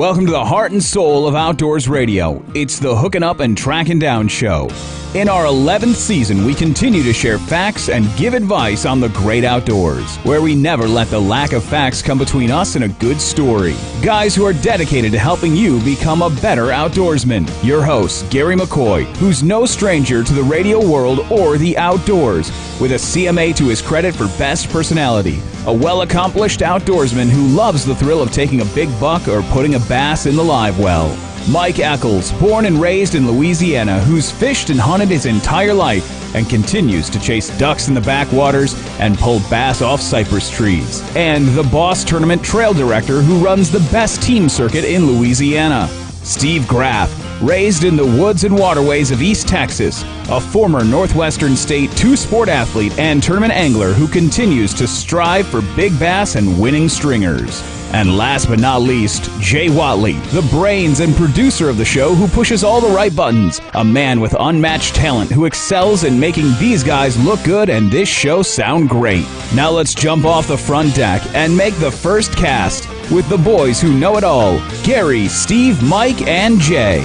Welcome to the heart and soul of Outdoors Radio. It's the Hooking Up and Tracking Down Show. In our 11th season, we continue to share facts and give advice on the great outdoors, where we never let the lack of facts come between us and a good story. Guys who are dedicated to helping you become a better outdoorsman. Your host, Gary McCoy, who's no stranger to the radio world or the outdoors, with a CMA to his credit for best personality. A well-accomplished outdoorsman who loves the thrill of taking a big buck or putting a bass in the live well. Mike Eccles, born and raised in Louisiana, who's fished and hunted his entire life and continues to chase ducks in the backwaters and pull bass off cypress trees. And the Boss Tournament Trail Director who runs the best team circuit in Louisiana. Steve Graff, raised in the woods and waterways of East Texas, a former Northwestern State two-sport athlete and tournament angler who continues to strive for big bass and winning stringers. And last but not least, Jay Watley, the brains and producer of the show who pushes all the right buttons, a man with unmatched talent who excels in making these guys look good and this show sound great. Now let's jump off the front deck and make the first cast with the boys who know it all, Gary, Steve, Mike, and Jay.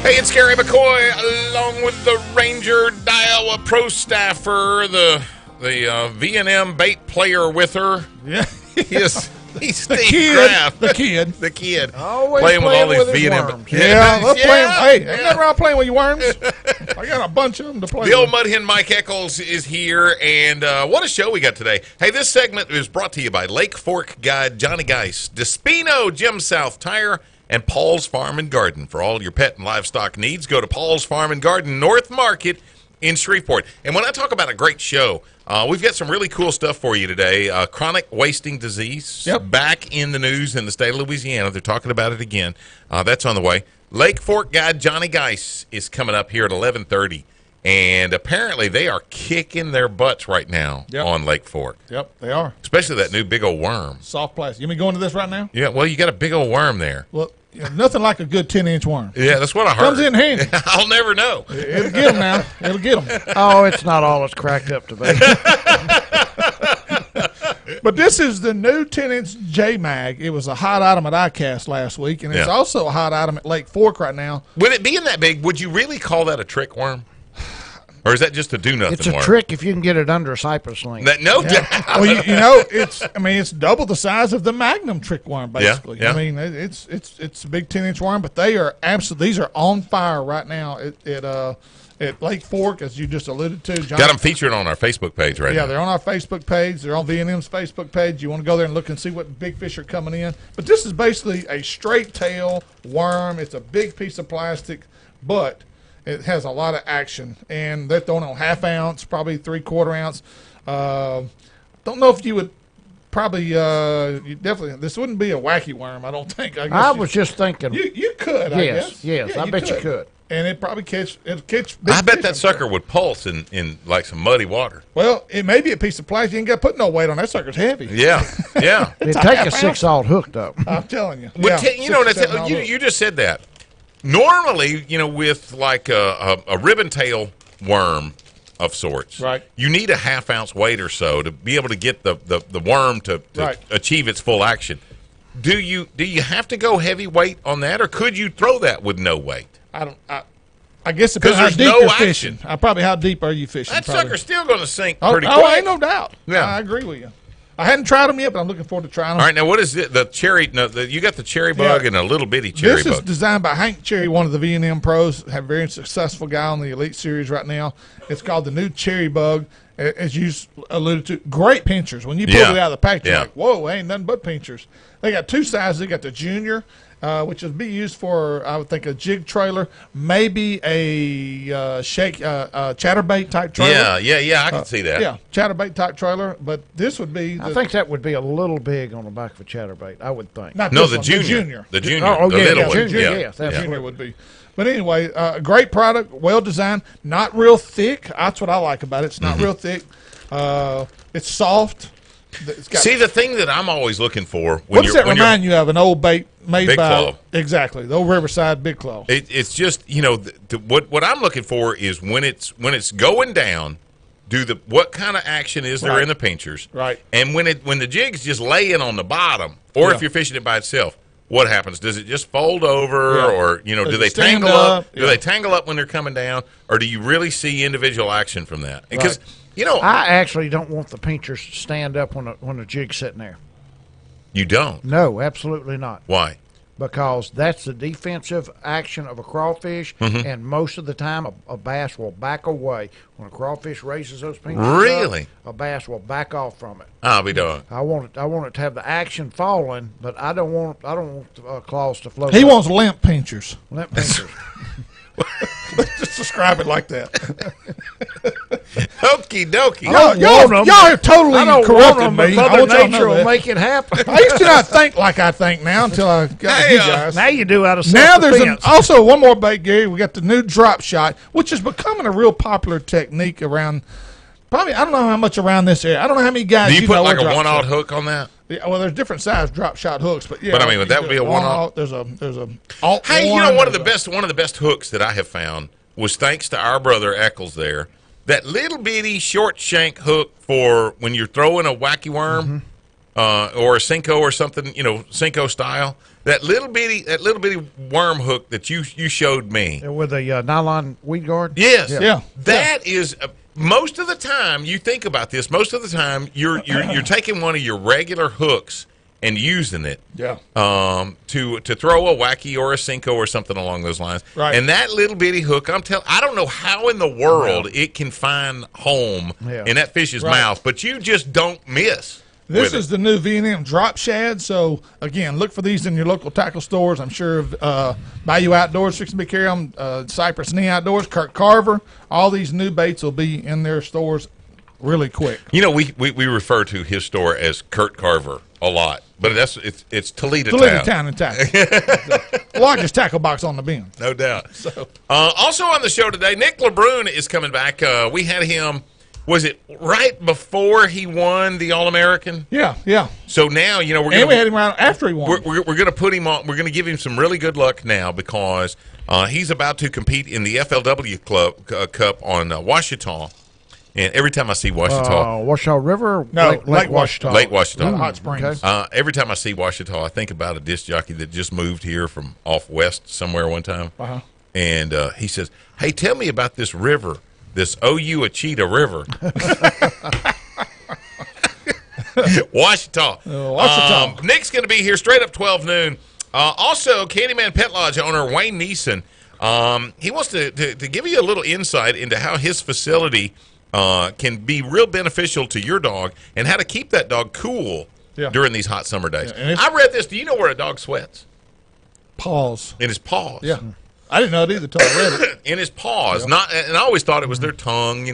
Hey, it's Gary McCoy, along with the Ranger Daiwa Pro Staffer, the V&M bait player with her. Yeah. He's Steve Graff. The kid. The kid. Always playing with all these V&M. Yeah, Let's play him. Hey, ain't nothing wrong playing with your worms. I got a bunch of them to play with. The old mud hen Mike Eccles is here, and what a show we got today. Hey, this segment is brought to you by Lake Fork guide Johnny Geis, Despino Jim South Tire, and Paul's Farm and Garden. For all your pet and livestock needs, go to Paul's Farm and Garden, North Market in Shreveport. And when I talk about a great show, we've got some really cool stuff for you today. Chronic wasting disease, back in the news in the state of Louisiana. They're talking about it again. That's on the way. Lake Fork guide Johnny Geis is coming up here at 11:30. And apparently they are kicking their butts right now on Lake Fork. Yep, they are. Especially that new big old worm. Soft plastic. You mean go into this right now? Yeah, well, you got a big old worm there. Well, nothing like a good 10-inch worm. Yeah, that's what I heard. Comes in handy. I'll never know. It'll get them now. It'll get them. Oh, it's not all it's cracked up to be. But this is the new 10-inch J-Mag. It was a hot item at ICAST last week, and it's also a hot item at Lake Fork right now. With it being that big, would you really call that a trick worm? Or is that just a do-nothing worm? It's a trick if you can get it under a cypress link. No doubt. Well, you know, it's double the size of the Magnum trick worm, basically. Yeah. I mean, it's a big 10-inch worm, but they are absolutely, these are on fire right now at Lake Fork, as you just alluded to. John, got them featured on our Facebook page right now. Yeah, they're on our Facebook page. They're on V&M's Facebook page. You want to go there and look and see what big fish are coming in. But this is basically a straight tail worm. It's a big piece of plastic, but it has a lot of action, and they're throwing on half ounce, probably 3/4 ounce. Don't know if you would probably, you definitely, this wouldn't be a wacky worm, I don't think. I was just thinking. You could, I guess. Yes, I bet you could. And it'll catch big I bet fish, that sucker would pulse in like some muddy water. Well, it may be a piece of plastic. You ain't got to put no weight on that. Sucker's heavy. Yeah. It'd take a 6-aught hook, though. I'm telling you. You just said that. Normally, with like a ribbon tail worm of sorts, right, you need a half-ounce weight or so to be able to get the worm to achieve its full action. Do you have to go heavyweight on that, or could you throw that with no weight? I guess it depends how deep you're fishing. Probably how deep are you fishing? That sucker's still going to sink pretty quick. Oh, ain't no doubt. Yeah, I agree with you. I hadn't tried them yet, but I'm looking forward to trying them. All right, now what is it? The cherry? No, you got the cherry bug and a little bitty cherry bug. This is designed by Hank Cherry, one of the V&M pros. A very successful guy on the Elite Series right now. It's called the new cherry bug, as you alluded to. Great pinchers. When you pull it out of the pack, you're like, whoa, ain't nothing but pinchers. They got two sizes. They got the junior, which would be used for, I would think, a jig trailer, maybe a chatterbait type trailer. Yeah, I can see that. Yeah, chatterbait type trailer, but this would be. I think that would be a little big on the back of a chatterbait, I would think. The junior. The junior. Oh, the yeah, little the one. junior, Yeah. yes, The junior would be. But anyway, great product, well designed, not real thick. That's what I like about it. It's not real thick. It's soft. See, the thing that I'm always looking for what does that remind you of? An old bait made Big by Claw. Exactly, the old Riverside Big Claw. It's just what I'm looking for is when it's going down, what kind of action is there in the pinchers, right? And when the jig's just laying on the bottom, or if you're fishing it by itself, what happens? Does it just fold over, or do they stand tangle up? up? Do they tangle up when they're coming down, or do you really see individual action from that? Because I actually don't want the pinchers to stand up when the jig's sitting there. You don't? No, absolutely not. Why? Because that's the defensive action of a crawfish, Mm-hmm. and most of the time a bass will back away. When a crawfish raises those pinchers Really? up, a bass will back off from it. I'll be done. I want it to have the action falling, but I don't want the claws to float. He up. wants limp pinchers. Limp pinchers. Just describe it like that. Okie dokie. Y'all have totally I don't want corrupted them, but me. I Mother want y'all to Nature know will that. make it happen. I used to not think like I think now until I got with you guys. Now you do out of Now there's self-defense. also one more bait, Gary. We got the new drop shot, which is becoming a real popular technique around. Probably, I don't know how much around this area. I don't know how many guys. Do you put know like what a drop one-aught shot. hook on that? Yeah, well, there's different size drop shot hooks, but yeah. But, I mean, that would be a one-aught? There's a alt Hey, one, one of the there's best hooks that I have found was thanks to our brother Eccles there. That little bitty short shank hook for when you're throwing a wacky worm or a Cinco or something, Cinco style. That little bitty worm hook that you showed me. With a nylon weed guard. Yes. Yeah. That is most of the time you think about this. Most of the time you're taking one of your regular hooks and using it to throw a wacky or a Cinco or something along those lines. Right. And that little bitty hook, I don't know how in the world it can find home in that fish's mouth, but you just don't miss. This is the new V&M drop shad. So again, look for these in your local tackle stores. I'm sure Bayou Outdoors, Fixing to Be Carry On, Cypress Knee Outdoors, Kurt Carver. All these new baits will be in their stores really quick. We refer to his store as Kurt Carver a lot, but it's Toledo Town in town. The largest tackle box on the bin. No doubt. So, also on the show today, Nick LeBrun is coming back. We had him. Was it right before he won the All-American? Yeah. So now, we had him around after he won. We're going to put him on. We're going to give him some really good luck now because he's about to compete in the FLW Cup on Ouachita. And every time I see Ouachita, Ouachita River, no, Lake Ouachita. Lake Ouachita, Hot Springs. Okay. Every time I see Ouachita, I think about a disc jockey that just moved here from off west somewhere one time, and he says, "Hey, tell me about this river." This Ouachita River. Ouachita. Ouachita. Nick's going to be here straight up 12 noon. Also, Candyman Pet Lodge owner Wayne Neeson, he wants to give you a little insight into how his facility can be real beneficial to your dog and how to keep that dog cool during these hot summer days. Yeah, I read this. Do you know where a dog sweats? Paws. In his paws. Yeah. I didn't know it either until I read it. In his paws, and I always thought it was their tongue,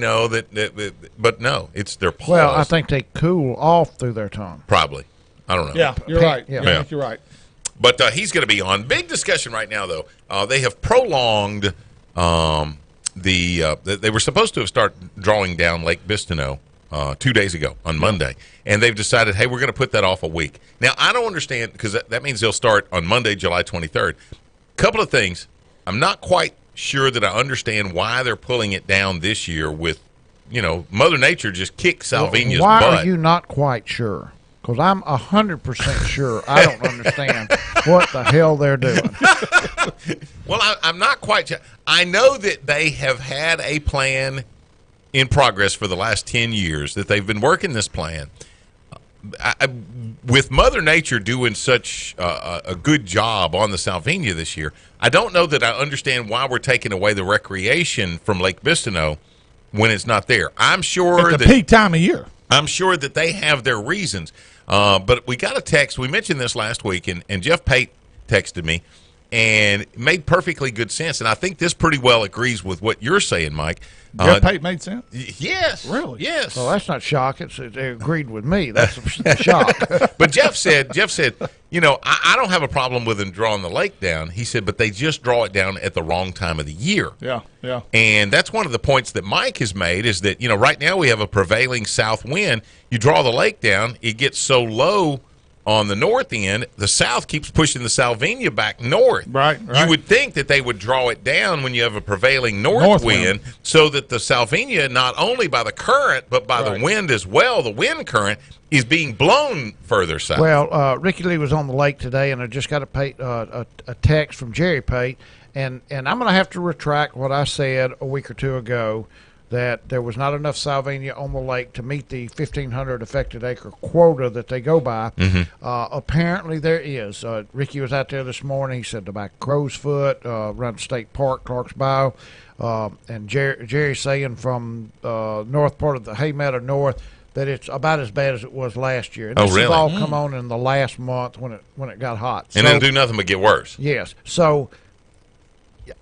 but no, it's their paws. Well, I think they cool off through their tongue. Probably, I don't know. Yeah, you're right. Yeah. I think you're right. But he's going to be on. Big discussion right now, though. They have prolonged they were supposed to have started drawing down Lake Bistineau 2 days ago on Monday, and they've decided, hey, we're going to put that off a week. Now, I don't understand because that means they'll start on Monday, July 23rd. Couple of things. I'm not quite sure that I understand why they're pulling it down this year with, Mother Nature just kicked Salvinia's Why butt. are you not quite sure? Because I'm 100% sure I don't understand what the hell they're doing. Well, I'm not quite sure. I know that they have had a plan in progress for the last 10 years, that they've been working this plan. With Mother Nature doing such a good job on the Salvinia this year, I don't know that I understand why we're taking away the recreation from Lake Bistineau when it's not there. I'm sure At the peak time of year. I'm sure that they have their reasons. But we got a text. We mentioned this last week, and Jeff Pate texted me, and it made perfectly good sense. And I think this pretty well agrees with what you're saying, Mike. Jeff Pate made sense? Yes. Really? Yes. Well, that's not shock. They agreed with me. That's a shock. But Jeff said, I don't have a problem with them drawing the lake down. He said, but they just draw it down at the wrong time of the year. Yeah. And that's one of the points that Mike has made is that, right now we have a prevailing south wind. You draw the lake down, it gets so low on the north end, the south keeps pushing the Salvinia back north. Right. You would think that they would draw it down when you have a prevailing north wind, so that the Salvinia, not only by the current, but by the wind as well, the wind current, is being blown further south. Well, Ricky Lee was on the lake today, and I just got a text from Jerry Pate, and I'm going to have to retract what I said a week or two ago, that there was not enough Salvinia on the lake to meet the 1,500 affected acre quota that they go by. Apparently there is. Ricky was out there this morning. He said about Crow's Foot, around State Park, Clark's Bayou, and Jerry's saying from north part of the Haymeadow North that it's about as bad as it was last year. And this has all come on in the last month when it got hot. And it'll do nothing but get worse. Yes. So,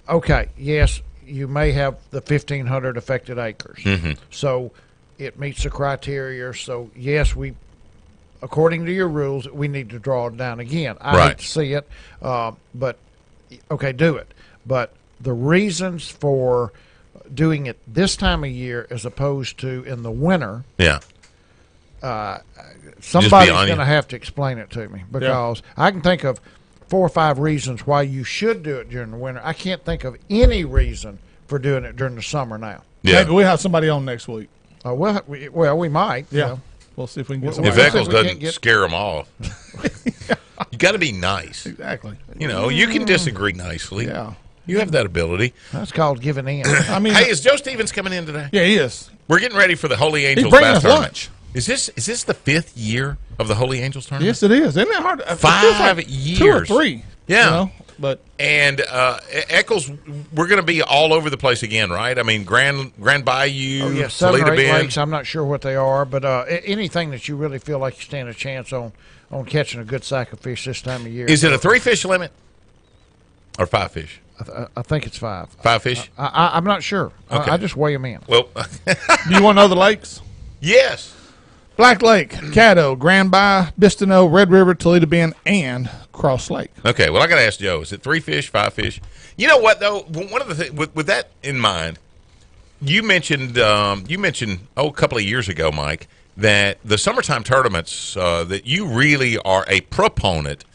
okay, yes, you may have the 1,500 affected acres. So it meets the criteria. So, yes, according to your rules, we need to draw it down again. I hate to see it, but, okay, do it. But the reasons for doing it this time of year as opposed to in the winter, somebody's going to have to explain it to me, because I can think of 4 or 5 reasons why you should do it during the winter. I can't think of any reason for doing it during the summer now. Maybe we'll have somebody on next week. We might. Yeah. You know. We'll see if we can get somebody. If Eccles doesn't scare them off. You got to be nice. Exactly. You know, you can disagree nicely. Yeah. You have that ability. That's called giving in. I mean, hey, is Joe Stevens coming in today? Yeah, he is. We're getting ready for the Holy Angels He's bringing bath us tournament. lunch. Is this the 5th year of the Holy Angels tournament? Yes, it is. Isn't it hard? 5 years. 2 or 3. Yeah. You know? But Eccles, we're going to be all over the place again, right? I mean, Grand Bayou, 7 or 8 Bend. lakes. I'm not sure what they are, but anything that you really feel like you stand a chance on catching a good sack of fish this time of year. Is it a 3 fish limit or 5 fish? I think it's 5. 5 fish? I'm not sure. Okay. I just weigh them in. Well, do you want to know the lakes? yes. Black Lake, Caddo, Grand Bayou, Bistineau, Red River, Toledo Bend, and Cross Lake. Okay, well, I got to ask Joe, is it 3 fish, 5 fish? You know what, though? One of the things, with that in mind, you mentioned a couple of years ago, Mike, that the summertime tournaments, that you really are a proponent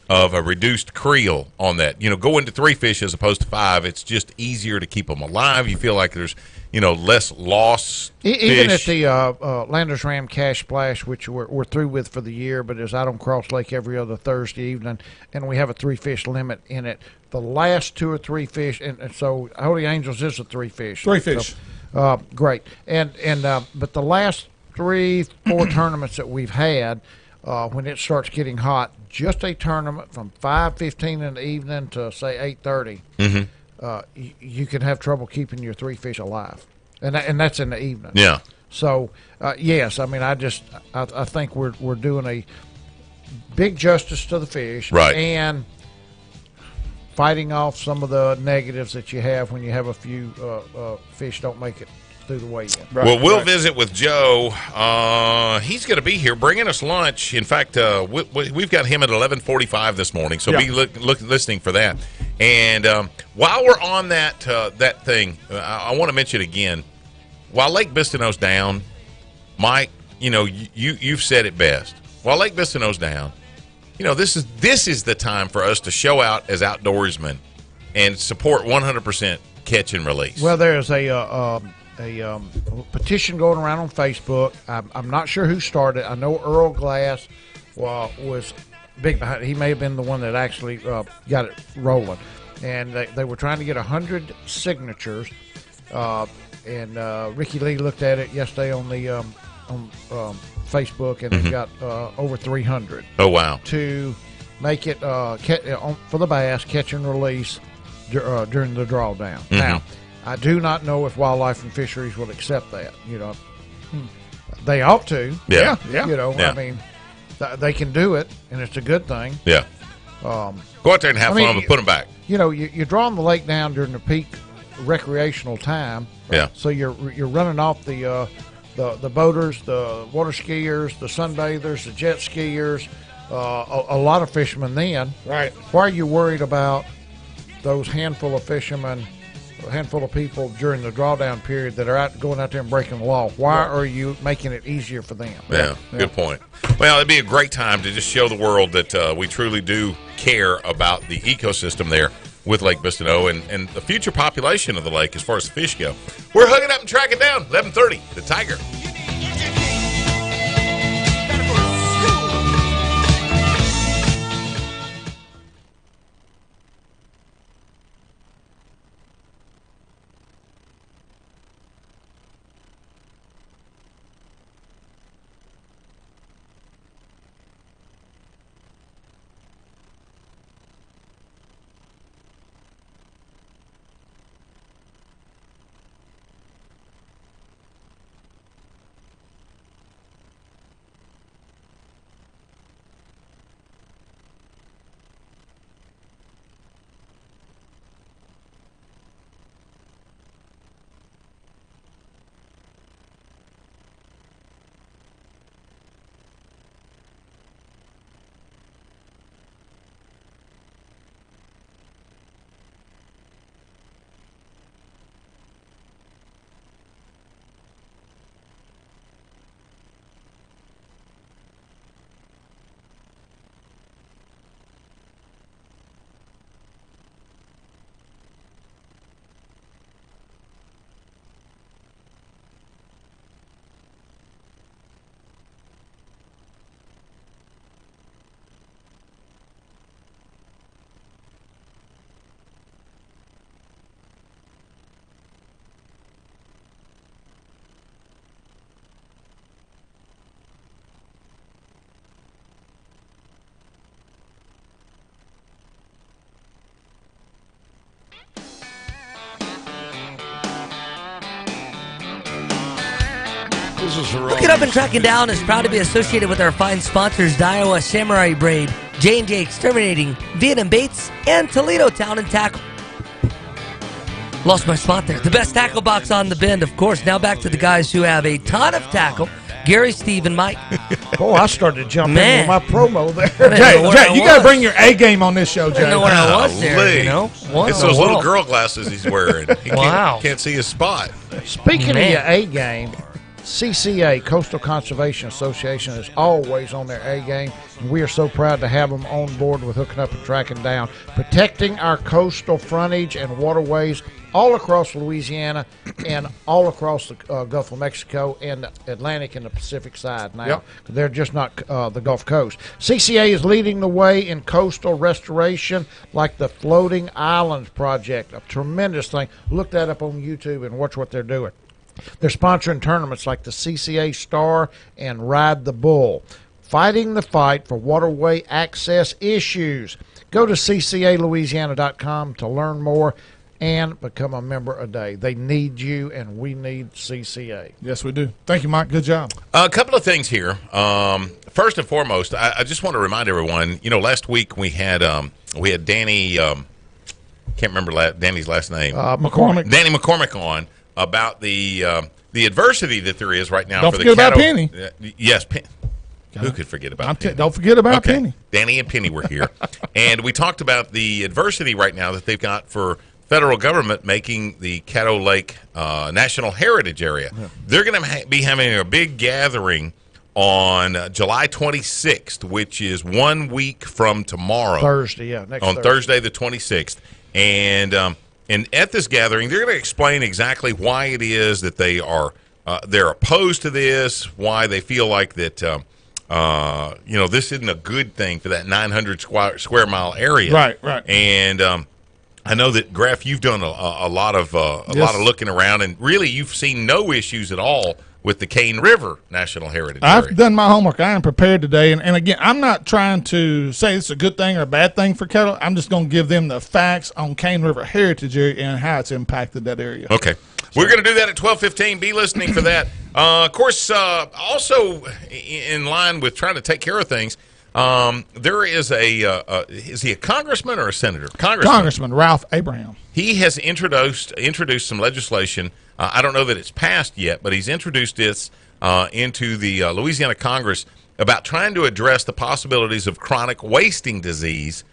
of a reduced creel on that. You know, go into 3 fish as opposed to 5. It's just easier to keep them alive. You feel like there's, less loss. Even fish. at the Landers Ram Cash Splash, which we're through with for the year, but is out on Cross Lake every other Thursday evening, and we have a 3 fish limit in it. The last 2 or 3 fish, and so Holy Angels is a 3 fish. 3 fish. So, great. And but the last 3, 4 tournaments that we've had, when it starts getting hot, just a tournament from 5:15 in the evening to say 8:30, you can have trouble keeping your 3 fish alive, and that's in the evening. Yeah. So yes, I mean I think we're doing a big justice to the fish, right, and fighting off some of the negatives that you have when you have a few fish don't make it through the weigh-in. Right, well, we'll visit with Joe. He's going to be here bringing us lunch. In fact, we've got him at 11:45 this morning, so be listening for that. And while we're on that thing, I want to mention again, while Lake Bistineau's down, Mike, you've said it best. While Lake Bistineau's down, this is the time for us to show out as outdoorsmen and support 100% catch and release. Well, there's a petition going around on Facebook. I'm not sure who started. I know Earl Glass was big behind. He may have been the one that actually got it rolling. And they were trying to get 100 signatures. And Ricky Lee looked at it yesterday on the on Facebook, and they got over 300. Oh, wow. To make it for the bass, catch and release during the drawdown. Now, I do not know if Wildlife and Fisheries will accept that. They ought to. Yeah. I mean, they can do it, and it's a good thing. Yeah. Go out there and have fun and put them back. You're drawing the lake down during the peak recreational time. Yeah. So you're running off the boaters, the water skiers, the sunbathers, the jet skiers, a lot of fishermen then. Right. Why are you worried about those handful of fishermen handful of people during the drawdown period that are going out there and breaking the law. Why are you making it easier for them? Yeah, good point. Well, it'd be a great time to just show the world that we truly do care about the ecosystem there with Lake Bistineau and the future population of the lake as far as the fish go. We're hooking up and tracking down 11:30, the Tiger. Hooking Up and Tracking Down is proud to be associated with our fine sponsors, Daiwa Samurai Braid, J&J Exterminating, Vietnam Baits, and Toledo Town and Tackle. Lost my spot there. The best tackle box on the bend, of course. Now back to the guys who have a ton of tackle. Gary, Steve, and Mike. Oh, I started jumping with my promo there. Jay, you got to bring your A game on this show, Jay. I know where I was there, you know. It's those little girl glasses he's wearing. He can't see his spot. Speaking of your A game, CCA, Coastal Conservation Association, is always on their A game, and we are so proud to have them on board with Hooking Up and Tracking Down, protecting our coastal frontage and waterways all across Louisiana and all across the Gulf of Mexico and the Atlantic and the Pacific side now. Yep. They're just not the Gulf Coast. CCA is leading the way in coastal restoration, like the Floating Islands Project, a tremendous thing. Look that up on YouTube and watch what they're doing. They're sponsoring tournaments like the CCA Star and Ride the Bull, fighting the fight for waterway access issues. Go to ccalouisiana.com to learn more and become a member a day. They need you, and we need CCA. Yes, we do. Thank you, Mike. Good job. A couple of things here. First and foremost, I just want to remind everyone, last week we had Danny, can't remember Danny's last name. McCormick. Danny McCormick on about the adversity that there is right now. Don't for forget the about Penny. Yes, Penny. Who could forget about Penny? Don't forget about Penny. Danny and Penny were here. And we talked about the adversity right now that they've got for federal government making the Caddo Lake National Heritage Area. Yeah. They're going to be having a big gathering on July 26th, which is 1 week from tomorrow. Thursday, on Thursday the 26th. And at this gathering, they're going to explain exactly why it is that they're opposed to this, why they feel like that this isn't a good thing for that 900 square mile area. Right. And I know that, Graf, you've done a lot of looking around, and really you've seen no issues at all with the Cane River National Heritage Area. I've done my homework. I am prepared today. And again, I'm not trying to say it's a good thing or a bad thing for cattle. I'm just going to give them the facts on Cane River Heritage Area and how it's impacted that area. Okay. We're going to do that at 12:15. Be listening for that. Of course, also in line with trying to take care of things, there is is he a congressman or a senator? Congressman Ralph Abraham. He has introduced some legislation. I don't know that it's passed yet, but he's introduced this into the Louisiana Congress about trying to address the possibilities of chronic wasting disease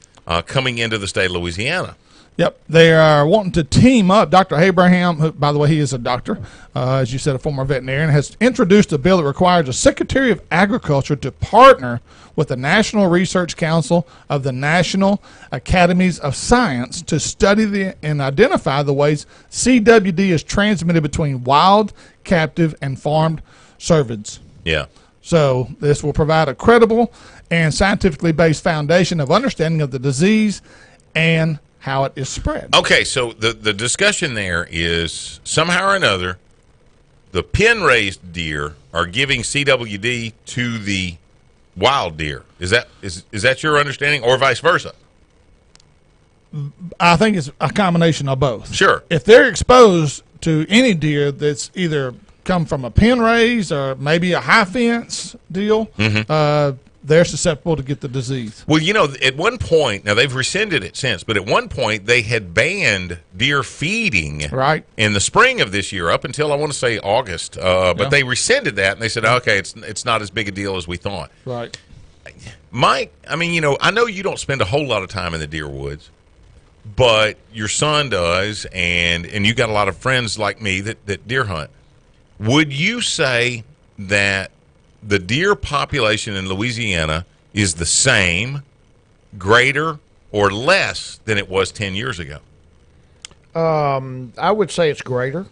coming into the state of Louisiana. Yep, they are wanting to team up. Dr. Abraham, who, by the way, he is a doctor, as you said, a former veterinarian, has introduced a bill that requires a Secretary of Agriculture to partner with the National Research Council of the National Academies of Science to study and identify the ways CWD is transmitted between wild, captive, and farmed cervids. Yeah. So this will provide a credible and scientifically based foundation of understanding of the disease and how it is spread. Okay, so the discussion there is somehow or another, the pen-raised deer are giving CWD to the wild deer. Is that your understanding, or vice versa? I think it's a combination of both. Sure. If they're exposed to any deer that's either come from a pen raised or maybe a high fence deal, they're susceptible to get the disease. Well, at one point, now they've rescinded it since, but at one point they had banned deer feeding in the spring of this year up until, I want to say, August. But they rescinded that, and they said, okay, it's not as big a deal as we thought. Right. Mike, I know you don't spend a whole lot of time in the deer woods, but your son does, and you got a lot of friends like me that deer hunt. Would you say that the deer population in Louisiana is the same, greater, or less than it was 10 years ago? I would say it's greater.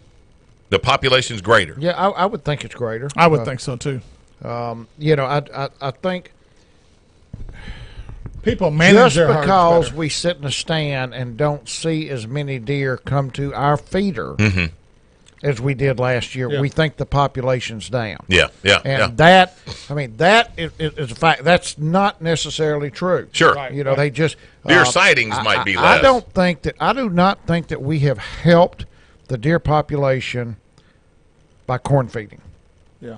The population's greater. Yeah, I would think it's greater. I would think so too. I think people manage just their herds because better. we sit in a stand and don't see as many deer come to our feeder as we did last year, we think the population's down. Yeah. That is a fact. That's not necessarily true. Sure. Right. They just Deer sightings might be less. I do not think that we have helped the deer population by corn feeding. Yeah.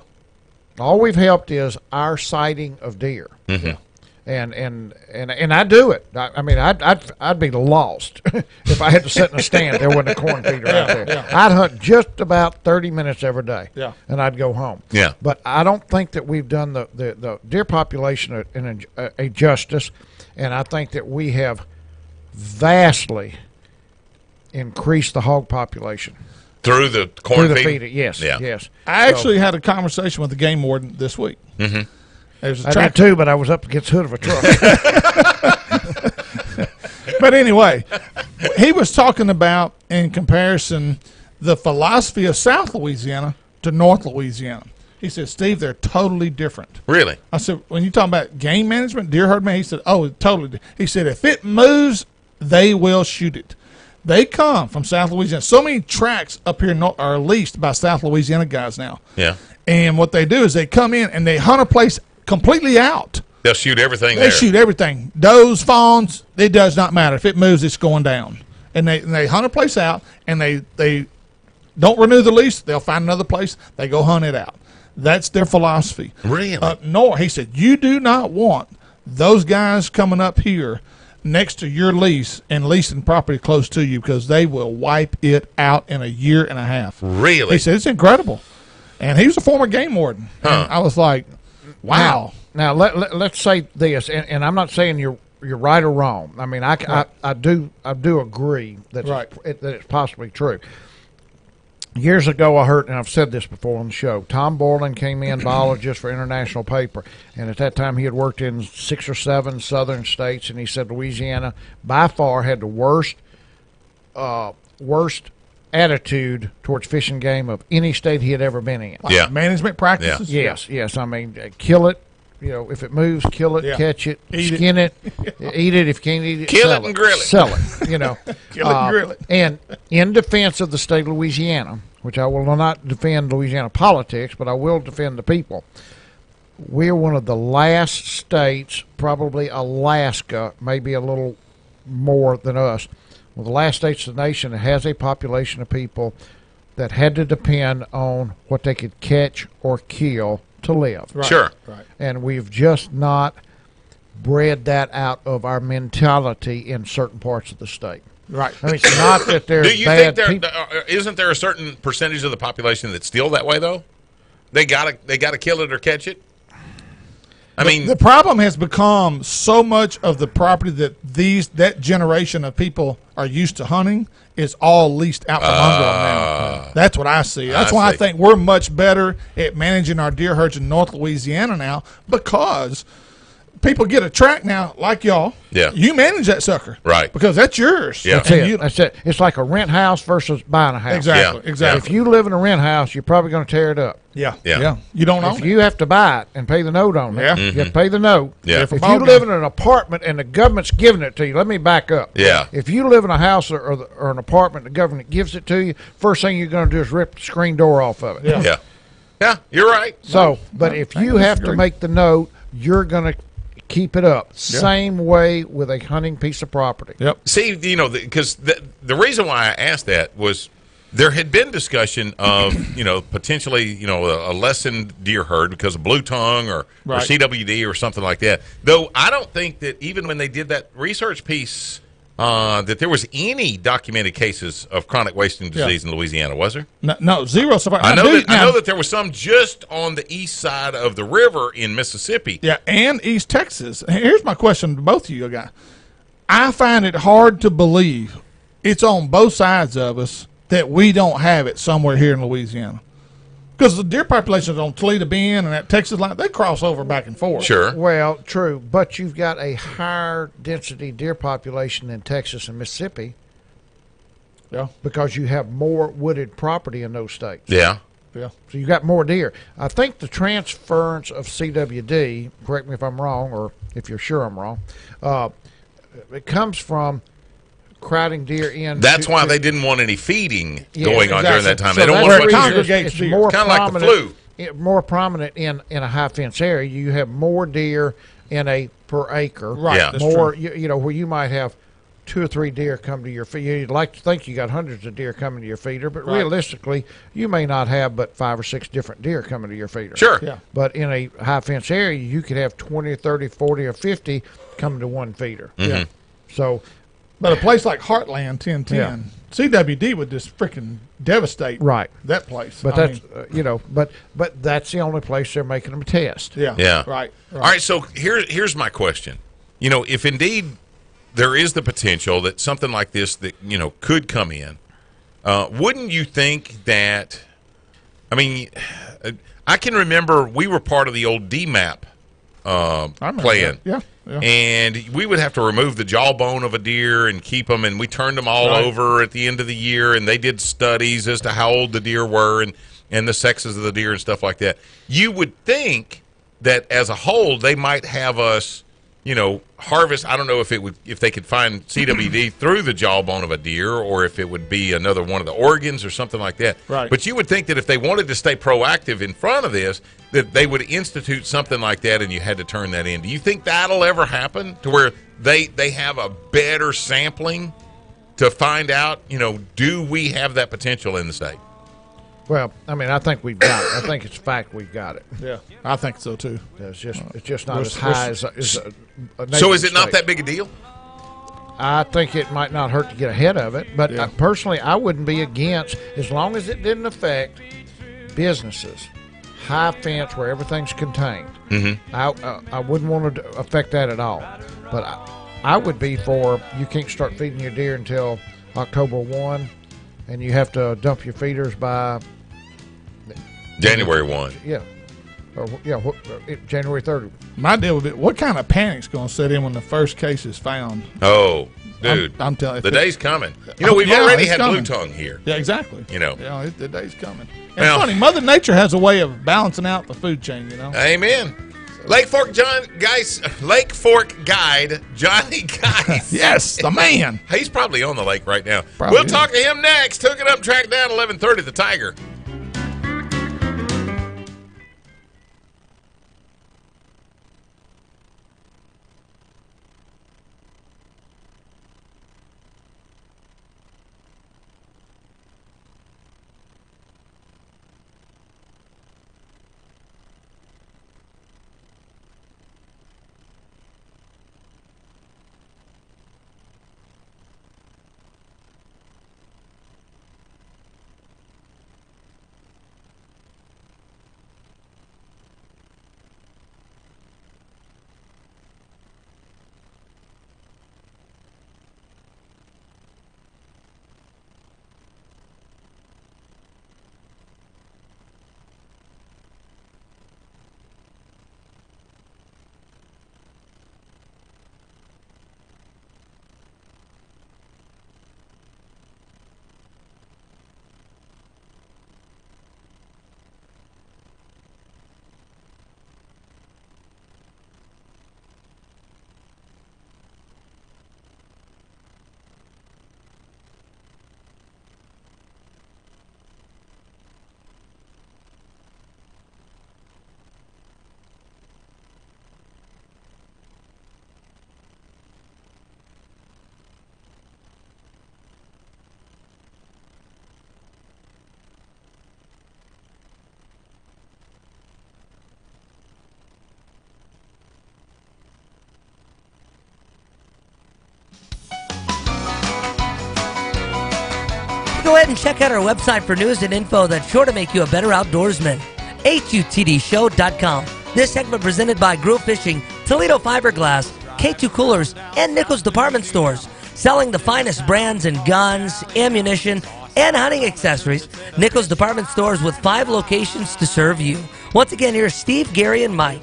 All we've helped is our sighting of deer. Mm-hmm. And I do it. I'd be lost if I had to sit in a stand. There wasn't a corn feeder out there. Yeah. I'd hunt just about 30 minutes every day. Yeah. And I'd go home. Yeah. But I don't think that we've done the deer population a justice, and I think that we have vastly increased the hog population. Through the corn feeding? Yes. Yeah. Yes. I actually had a conversation with the game warden this week. Mm-hmm. There's a I did too, but I was up against the hood of a truck. But anyway, he was talking about, in comparison, the philosophy of South Louisiana to North Louisiana. He said, Steve, they're totally different. Really? I said, when you talk about game management, deer herd man, he said, oh, totally. He said, if it moves, they will shoot it. They come from South Louisiana. So many tracks up here are leased by South Louisiana guys now. Yeah. And what they do is they come in and they hunt a place completely out. They'll shoot everything They there. shoot everything. Does, fawns, it does not matter. If it moves, it's going down. And they hunt a place out, and they don't renew the lease. They'll find another place. They go hunt it out. That's their philosophy. Really? Nor, he said, you do not want those guys coming up here next to your lease and leasing property close to you, because they will wipe it out in a year and a half. Really? He said, it's incredible. And he was a former game warden. Huh. And I was like, wow. Now let's say this, and I'm not saying you're right or wrong. I mean, I do agree that that it's possibly true. Years ago, I heard, and I've said this before on the show, Tom Borland came in, biologist for International Paper, and at that time he had worked in 6 or 7 southern states, and he said Louisiana by far had the worst attitude towards fish and game of any state he had ever been in. Yeah. Management practices? Yes. I mean, kill it. If it moves, kill it, catch it, skin it, eat it. If you can't eat it, kill it and grill it. Sell it. Kill it and grill it. And in defense of the state of Louisiana, which I will not defend Louisiana politics, but I will defend the people, we're one of the last states, probably Alaska, maybe a little more than us, one of the last states of the nation that has a population of people that had to depend on what they could catch or kill to live. Right. Sure. Right. And we've just not bred that out of our mentality in certain parts of the state. Right. I mean, it's not that there's Do you bad think people. isn't there a certain percentage of the population that's still that way, though? They gotta kill it or catch it? I mean, the problem has become so much of the property that generation of people are used to hunting is all leased out from under them now. That's what I see. That's why I think we're much better at managing our deer herds in North Louisiana now, because people get a tract now like y'all. Yeah. You manage that sucker. Right. Because that's yours. Yeah. That's it. That's it. It's like a rent house versus buying a house. Exactly. Yeah. Exactly. If you live in a rent house, you're probably going to tear it up. Yeah. Yeah. You don't own If it. you have to buy it and pay the note on it, Yeah. you have to pay the note. Yeah. If you live in an apartment and the government's giving it to you, let me back up. Yeah. If you live in a house or an apartment, the government gives it to you, first thing you're going to do is rip the screen door off of it. Yeah. Yeah. Yeah, you're right. So, but if I you have to disagree. make the note, you're going to keep it up. Same way with a hunting piece of property. Yep. See, because the reason why I asked that was there had been discussion of, potentially, a lessened deer herd because of blue tongue or Right. CWD or something like that. Though I don't think that even when they did that research piece, that there was any documented cases of chronic wasting disease in Louisiana, was there? No, zero survival. I know that there was some just on the east side of the river in Mississippi. Yeah, and East Texas. Here's my question to both of you guys. I find it hard to believe it's on both sides of us that we don't have it somewhere here in Louisiana. Because the deer populations on Toledo Bend and that Texas line, they cross over back and forth. Sure. Well, true, but you've got a higher density deer population in Texas and Mississippi. Yeah. Because you have more wooded property in those states. Yeah. Yeah. So you got more deer. I think the transference of CWD, correct me if I'm wrong, or if you're sure I'm wrong, it comes from crowding deer in. That's why they didn't want any feeding Yeah, going on during exactly. that time. So They don't that's want where it much congregates it's deer. more Kinda like the prominent- flu. More prominent in a high fence area. You have more deer in a per acre. Right. Yeah. That's More, true. where you might have 2 or 3 deer come to your feeder. You'd like to think you got hundreds of deer coming to your feeder, but Right. realistically, you may not have but 5 or 6 different deer coming to your feeder. Sure. Yeah. But in a high fence area, you could have 20, 30, 40, or 50 coming to one feeder. Yeah. So, But a place like Heartland 1010, CWD would just freaking devastate right. that place. But I that's mean, but that's the only place they're making them test. yeah. Yeah. Right. All right, so here's my question. If indeed there is the potential that something like this that could come in, wouldn't you think that? I mean, I can remember we were part of the old DMAP I remember plan. that. Yeah. Yeah. And we would have to remove the jawbone of a deer and keep them, and we turned them all Right. over at the end of the year, and they did studies as to how old the deer were and the sexes of the deer and stuff like that. You would think that as a whole they might have us, harvest. I don't know if they could find CWD through the jawbone of a deer, or if it would be another one of the organs or something like that. Right. But you would think that if they wanted to stay proactive in front of this, that they would institute something like that, and you had to turn that in. Do you think that'll ever happen to where they have a better sampling to find out, do we have that potential in the state? Well, I mean, I think we've got it. I think it's a fact we've got it. Yeah. I think so too. It's just not we're- as high as a So neighboring is it not state. that big a deal? I think it might not hurt to get ahead of it, but Yeah. personally, I wouldn't be against, as long as it didn't affect businesses, high fence where everything's contained. Mm-hmm. I wouldn't want to affect that at all. But I would be for, you can't start feeding your deer until October 1, and you have to dump your feeders by January 1. January 30. My deal would be, what kind of panic's going to set in when the first case is found? Oh, dude. I'm telling you. The day's coming. We've Yeah, already it's had coming. blue tongue here. Yeah, exactly. Yeah, the day's coming. And Well- it's funny, Mother Nature has a way of balancing out the food chain, Amen. Lake Fork Guide Johnny Geis. Yes, the man. He's probably on the lake right now. Probably We'll is. talk to him next. Hook it up, track down 11:30 at the Tiger. go ahead and check out our website for news and info that's sure to make you a better outdoorsman. HUTDshow.com. This segment presented by Groove Fishing, Toledo Fiberglass, K2 Coolers, and Nichols Department Stores. Selling the finest brands in guns, ammunition, and hunting accessories. Nichols Department Stores with 5 locations to serve you. Once again, here's Steve, Gary, and Mike.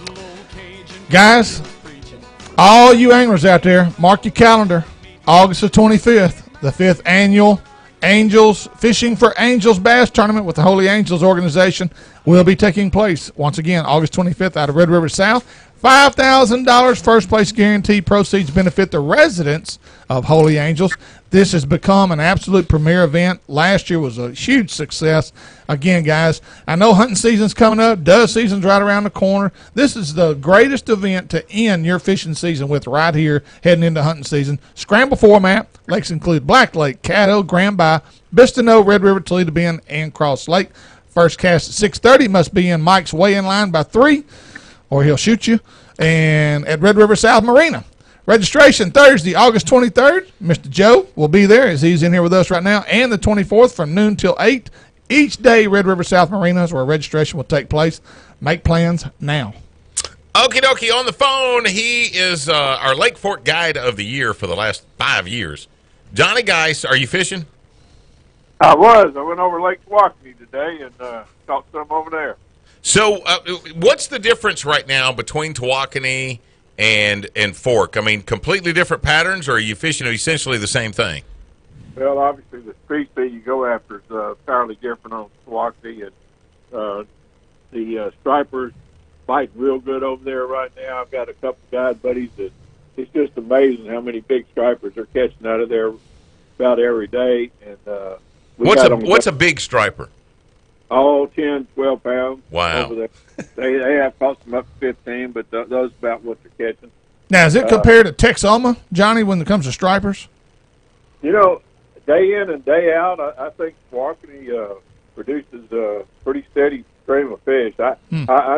Guys, all you anglers out there, mark your calendar. August the 25th, the 5th annual Angels Fishing for Angels Bass Tournament with the Holy Angels organization will be taking place. Once again, August 25th out of Red River South. $5,000 first place guarantee. Proceeds benefit the residents of Holy Angels. This has become an absolute premier event. Last year was a huge success. Again, guys, I know hunting season's coming up. Dove season's right around the corner. This is the greatest event to end your fishing season with right here heading into hunting season. Scramble format. Lakes include Black Lake, Caddo, Grand Bay, Bistino, Red River, Toledo Bend, and Cross Lake. First cast at 6:30 must be in Mike's weigh-in line by 3, or he'll shoot you. And at Red River South Marina. Registration Thursday, August 23rd. Mr. Joe will be there as he's in here with us right now. And the 24th from noon till 8. Each day, Red River South Marina is where registration will take place. Make plans now. Okie dokie, on the phone, he is our Lake Fork Guide of the Year for the last 5 years. Johnny Geis, are you fishing? I was. I went over Lake Walkney today and caught some over there. So what's the difference right now between Tawakoni and Fork? I mean, completely different patterns, or are you fishing essentially the same thing? Well, obviously the species you go after is entirely different on Tawakoni, and the stripers bite real good over there right now. I've got a couple guide buddies that it's just amazing how many big stripers they're catching out of there about every day. And what's a big striper? Oh, 10, 12 pounds. Wow. Over there. They have cost them up to 15, but those about what they're catching. Now, is it compared to Texoma, Johnny, when it comes to stripers? You know, day in and day out, I think Walkeny produces a pretty steady stream of fish. I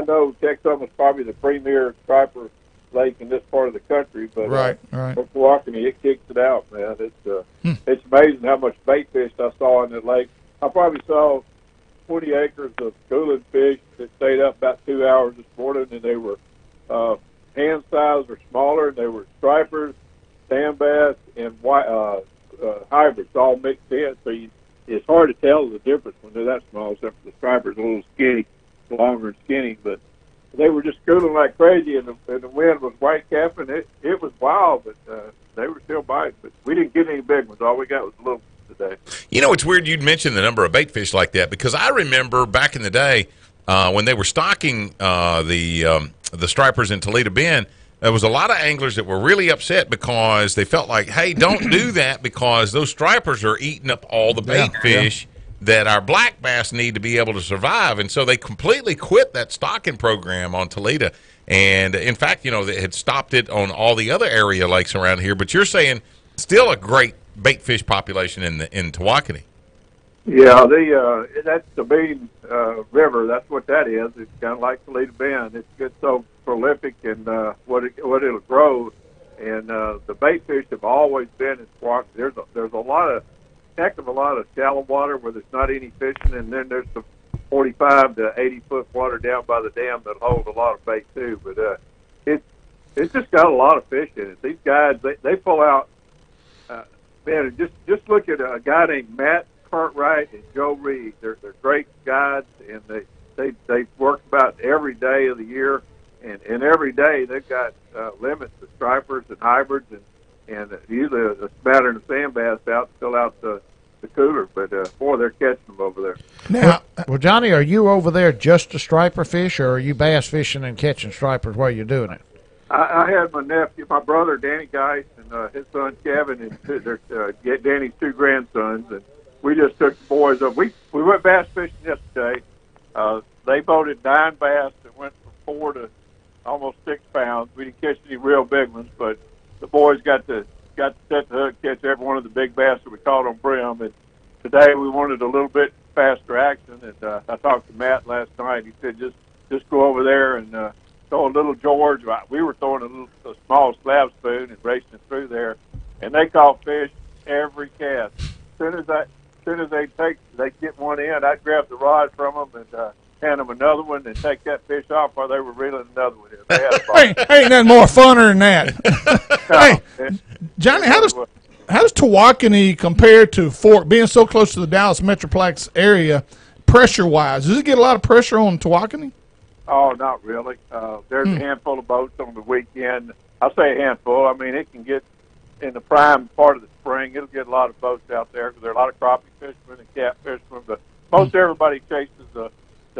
know Texoma is probably the premier striper lake in this part of the country, but right. For Walkeny, it kicks it out, man. It's amazing how much bait fish I saw in that lake. I probably saw 20 acres of schooling fish that stayed up about 2 hours this morning, and they were hand size or smaller, and they were stripers, sand bass, and white, hybrids all mixed in. So it's hard to tell the difference when they're that small, except for the stripers a little skinny, longer and skinny. But they were just schooling like crazy, and the wind was white capping. It was wild, but they were still biting. But we didn't get any big ones. All we got was a little today. You know, it's weird you'd mention the number of bait fish like that, because I remember back in the day when they were stocking the stripers in Toledo Bend, there was a lot of anglers that were really upset because they felt like, hey, don't do that because those stripers are eating up all the bait fish that our black bass need to be able to survive. And so they completely quit that stocking program on Toledo. And, in fact, you know, they had stopped it on all the other area lakes around here. But you're saying still a great bait fish population in Tawakoni. Yeah, that's the main river. That's what that is. It's kind of like Toledo Bend. It's so prolific and what it'll grow. And the bait fish have always been in Tawakoni. There's a heck of a lot of shallow water where there's not any fishing, and then there's the 45 to 80 foot water down by the dam that hold a lot of bait too. But it's just got a lot of fish in it. These guys they pull out. Man, just look at a guy named Matt Cartwright and Joe Reed. They're great guides, and they work about every day of the year, and every day they've got limits to stripers and hybrids, and usually a smattering of sand bass out to fill out the cooler. But boy, they're catching them over there. Now, well, Johnny, are you over there just to striper fish, or are you bass fishing and catching stripers while you're doing it? I had my brother Danny Geis, and his son Kevin, and Danny's 2 grandsons, and we just took the boys up. We went bass fishing yesterday. They boated 9 bass that went from 4 to almost 6 pounds. We didn't catch any real big ones, but the boys got to set the hook, catch every one of the big bass that we caught on brim. And today we wanted a little bit faster action, and I talked to Matt last night. He said just go over there and throw a little George. We were throwing a small slab spoon and racing through there, and they caught fish every cast. As soon as they get one in, I'd grab the rod from them and hand them another one and take that fish off while they were reeling another one in. They had a ball. Ain't nothing more funner than that. Hey, Johnny, how does Tawakoni compare to Fork, being so close to the Dallas Metroplex area, pressure-wise? Does it get a lot of pressure on Tawakoni? Oh, not really. There's a handful of boats on the weekend. I'll say a handful. I mean, it can get in the prime part of the spring. It'll get a lot of boats out there because there are a lot of crappie fishermen and cat fishermen. But most everybody chases the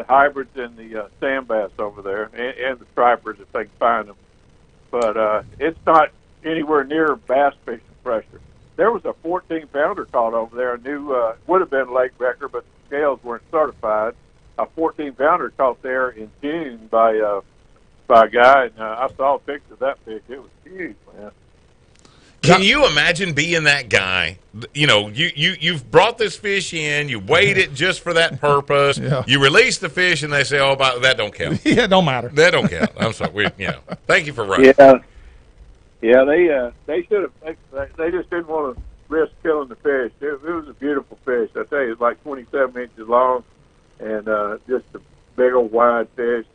hybrids and the sand bass over there, and the stripers if they can find them. But it's not anywhere near bass fishing pressure. There was a 14-pounder caught over there. I knew would have been a lake record, but the scales weren't certified. A 14-pounder caught there in June by a guy, and I saw a picture of that fish. It was huge, man. Can you imagine being that guy? You know, you've brought this fish in, you weighed it just for that purpose. Yeah. You release the fish, and they say, "Oh, that don't count." Yeah, it don't matter. That don't count. I'm sorry. Thank you for running. Yeah. They should have. They just didn't want to risk killing the fish. It was a beautiful fish. I tell you, it's like 27 inches long, and just a big old wide fish.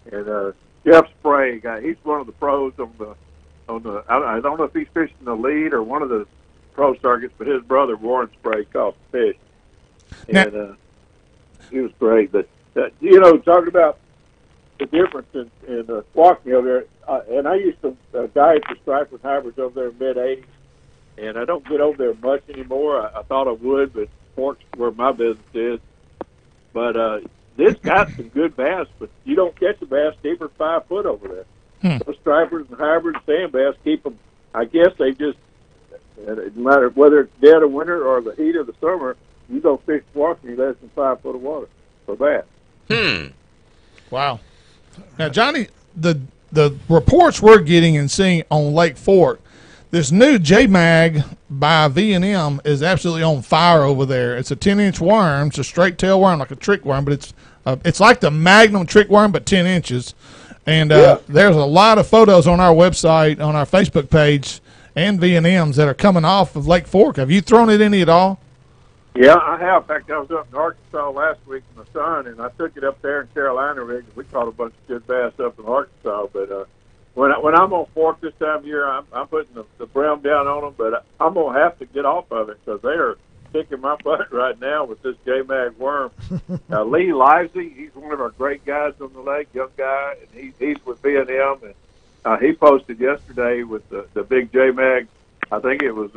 And Jeff Sprague, he's one of the pros on the. I don't know if he's fishing the lead or one of the pro circuits, but his brother Warren Sprague caught the fish, and he was great. But talking about the difference in walking over there, and I used to guide for striper hybrids over there in mid-'80s, and I don't get over there much anymore. I thought I would, but Fork's where my business is. But this got some good bass, but you don't catch a bass deeper than 5 foot over there. Those stripers and hybrids, sand bass, keep them. I guess they just, no matter whether it's dead of winter or the heat of the summer, you don't fish walking less than 5 foot of water for bass. Wow. Now, Johnny, the reports we're getting and seeing on Lake Fork, this new J-Mag by V&M is absolutely on fire over there. It's a 10-inch worm. It's a straight tail worm, like a trick worm, but it's like the Magnum trick worm, but 10 inches. And there's a lot of photos on our website, on our Facebook page, and V&Ms that are coming off of Lake Fork. Have you thrown it any at all? Yeah, I have. In fact, I was up in Arkansas last week in the sun, and I took it up there in Carolina rig, and we caught a bunch of good bass up in Arkansas. But when I'm on Fork this time of year, I'm putting the brim down on them, but I'm going to have to get off of it because they are kicking my butt right now with this J-Mag worm. Lee Livesey, he's one of our great guys on the lake, young guy, and he's with V&M, and he posted yesterday with the big J-Mag. I think it was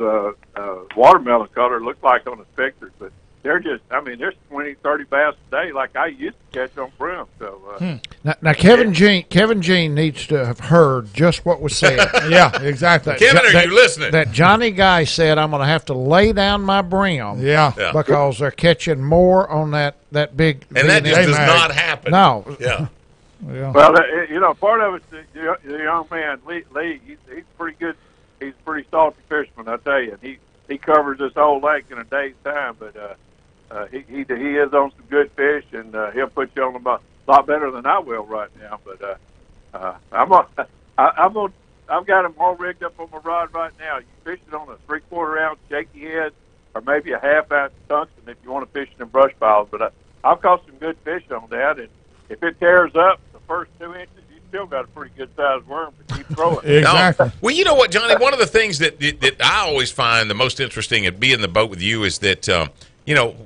watermelon color, looked like on his pictures, but they're just, there's 20, 30 bass a day like I used to catch on brim. So now Kevin Jean needs to have heard just what was said. Yeah, exactly. Kevin, are you listening? That Johnny Guy said, I'm going to have to lay down my brim. Yeah. Because they're catching more on that big. And that just does not happen. No. Yeah. Yeah. Well, part of it's the young man, Lee, he's pretty good. He's a pretty salty fisherman, I tell you. He covers this whole lake in a day's time, but he is on some good fish, and he'll put you on a lot better than I will right now. But I've got him all rigged up on my rod right now. You fish it on a 3/4 ounce shaky head, or maybe a 1/2 ounce tungsten if you want to fish it in brush piles. But I've caught some good fish on that, and if it tears up the first 2 inches, you still got a pretty good sized worm to keep throwing. Exactly. Well, you know what, Johnny? One of the things that I always find the most interesting at being in the boat with you is that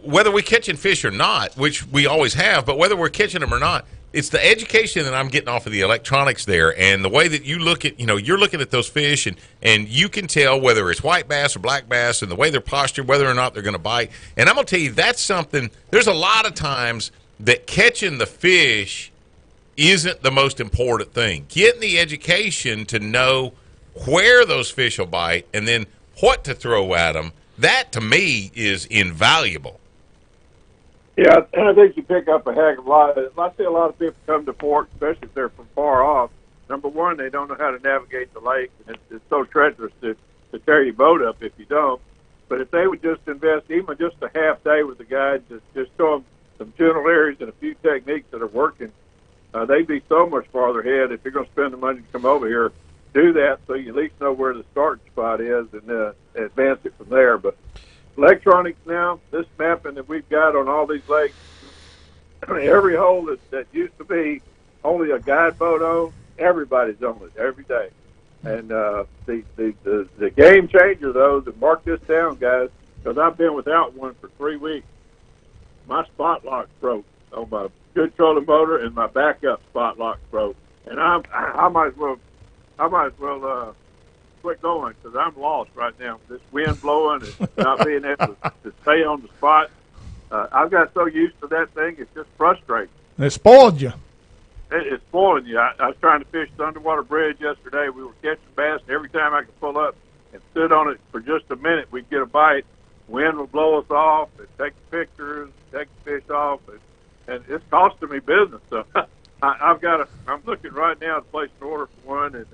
whether we're catching fish or not, which we always have, but whether we're catching them or not, it's the education that I'm getting off of the electronics there, and the way that you look at, you're looking at those fish, and you can tell whether it's white bass or black bass, and the way they're postured, whether or not they're going to bite. And I'm going to tell you, that's something. There's a lot of times that catching the fish isn't the most important thing. Getting the education to know where those fish will bite and then what to throw at them, that to me is invaluable. Yeah, and I think you pick up a heck of a lot. I see a lot of people come to Fork, especially if they're from far off. Number one, they don't know how to navigate the lake, and it's so treacherous to tear your boat up if you don't. But if they would just invest even just a half day with the guide, just show them some general areas and a few techniques that are working, they'd be so much farther ahead. If you're going to spend the money to come over here, do that so you at least know where the starting spot is and advance it from there. But electronics now, this mapping that we've got on all these lakes, every hole that used to be only a guide boat on, everybody's on it every day. And the game changer, though, to mark this down, guys, because I've been without one for 3 weeks. My spot lock broke on my good trolling motor, and my backup spot lock broke. And I might as well quit going because I'm lost right now. This wind blowing and not being able to stay on the spot. I've got so used to that thing, it's just frustrating. It spoiled you. It's spoiling you. I was trying to fish the underwater bridge yesterday. We were catching bass, and every time I could pull up and sit on it for just a minute, we'd get a bite. Wind would blow us off and take the pictures, take the fish off, and it's costing me business. So I'm looking right now to place an order for one and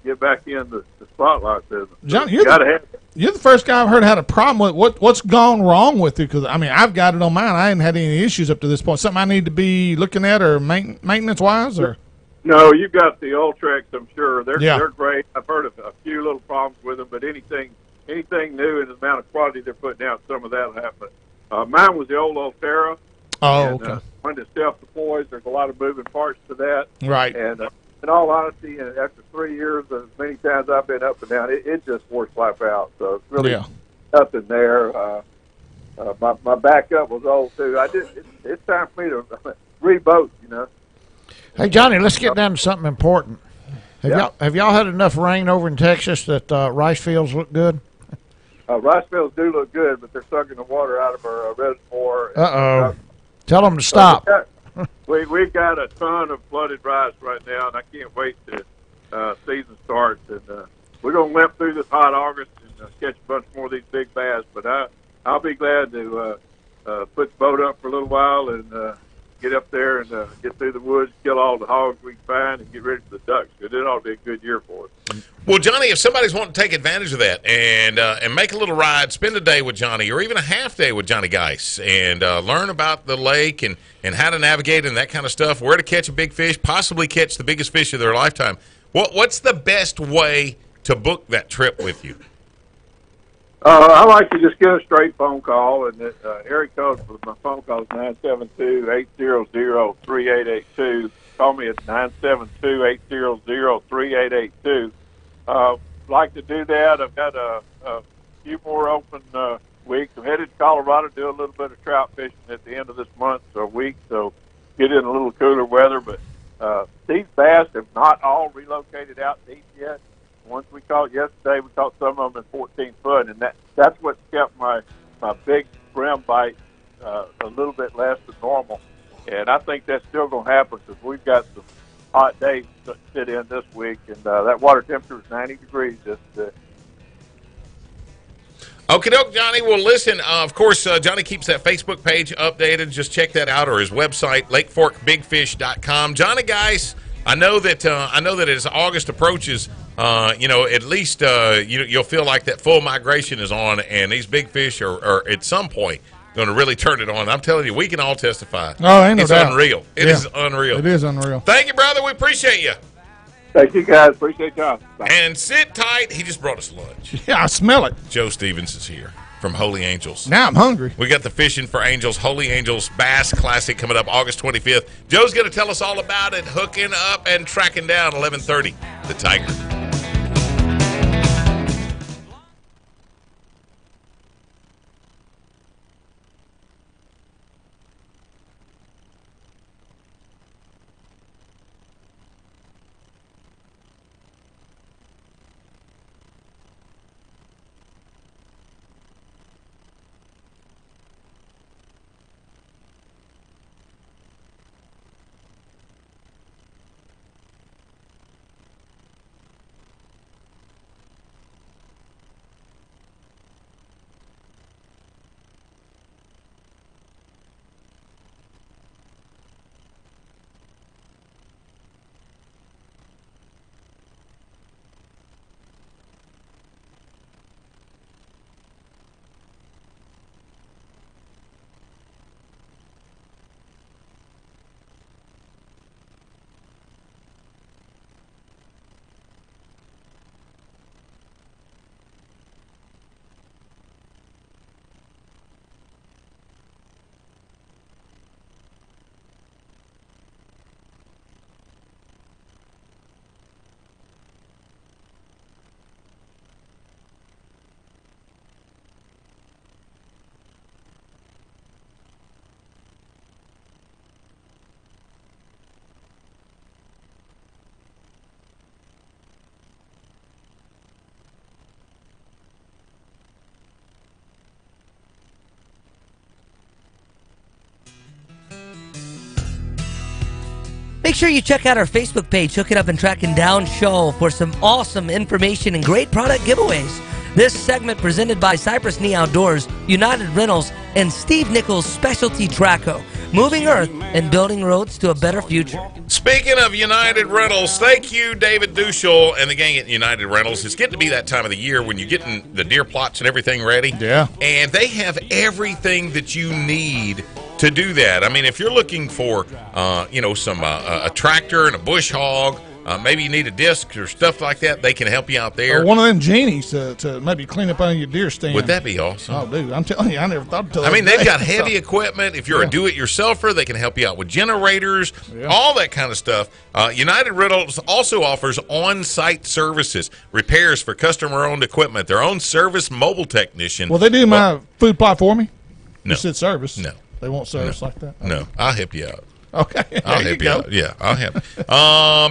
get back in the spotlight business. John, you're the first guy I've heard had a problem with what's gone wrong with it. Because I mean, I've got it on mine. I ain't had any issues up to this point. Something I need to be looking at or maintenance wise, or no? You got the Ultrex. I'm sure they're great. I've heard of a few little problems with them, but anything new in the amount of quality they're putting out, some of that'll happen. Mine was the old Ultera. Oh, okay. One that self-deploys. There's a lot of moving parts to that. Right. And in all honesty, after 3 years, as many times I've been up and down, it just wore life out. So it's really nothing there. My backup was old too. It's time for me to reboat. Hey Johnny, let's get down to something important. Have y'all had enough rain over in Texas that rice fields look good? Rice fields do look good, but they're sucking the water out of our reservoir. Tell them to stop. We've got a ton of flooded rice right now, and I can't wait till season starts. And we're going to limp through this hot August and catch a bunch more of these big bass. But I'll be glad to put the boat up for a little while and get up there and get through the woods, kill all the hogs we can find, and get ready for the ducks. Because it ought to be a good year for us. Well, Johnny, if somebody's wanting to take advantage of that and make a little ride, spend a day with Johnny or even a half day with Johnny Geis and learn about the lake and how to navigate and that kind of stuff, where to catch a big fish, possibly catch the biggest fish of their lifetime, what's the best way to book that trip with you? I like to just get a straight phone call, and the area code for my phone call is 972-800-3882. Call me at 972-800-3882. Like to do that. I've got a few more open weeks. I'm headed to Colorado to do a little bit of trout fishing at the end of this month or week, so get in a little cooler weather. But these bass have not all relocated out deep yet. Once we caught yesterday, we caught some of them in 14 foot, and that's what kept my big brim bite a little bit less than normal. And I think that's still going to happen because we've got some hot days to sit in this week, and that water temperature is 90 degrees yesterday. Okie doke, Johnny. Well, listen, of course, Johnny keeps that Facebook page updated. Just check that out, or his website, lakeforkbigfish.com. Johnny, guys, I know that as August approaches, at least you'll feel like that full migration is on, and these big fish are at some point going to really turn it on. I'm telling you, we can all testify. Oh, ain't no it's doubt. Unreal. It is unreal. It is unreal. Thank you, brother. We appreciate you. Thank you, guys. Appreciate y'all. Bye. And sit tight. He just brought us lunch. Yeah, I smell it. Joe Stevens is here from Holy Angels. Now I'm hungry. We got the Fishing for Angels, Holy Angels Bass Classic coming up August 25th. Joe's going to tell us all about it, hooking up and tracking down 11:30, the Tiger. Make sure you check out our Facebook page, Hook It Up and Tracking Down Show, for some awesome information and great product giveaways. This segment presented by Cypress Knee Outdoors, United Rentals, and Steve Nichols Specialty Traco, moving earth and building roads to a better future. Speaking of United Rentals, thank you, David Duschel and the gang at United Rentals. It's getting to be that time of the year when you're getting the deer plots and everything ready. Yeah. And they have everything that you need to do that. I mean, if you're looking for, a tractor and a bush hog, maybe you need a disc or stuff like that, they can help you out there. Or one of them genies to maybe clean up on your deer stand. Would that be awesome? Oh, dude, I'm telling you, I never thought until they've got heavy equipment. If you're a do-it-yourselfer, they can help you out with generators, all that kind of stuff. United Rentals also offers on-site services, repairs for customer-owned equipment, their own service mobile technician. Will they do my food plot for me? No. You said service. No. They won't service like that? No, I'll help you out. Okay. I'll help you out. Yeah, I'll help.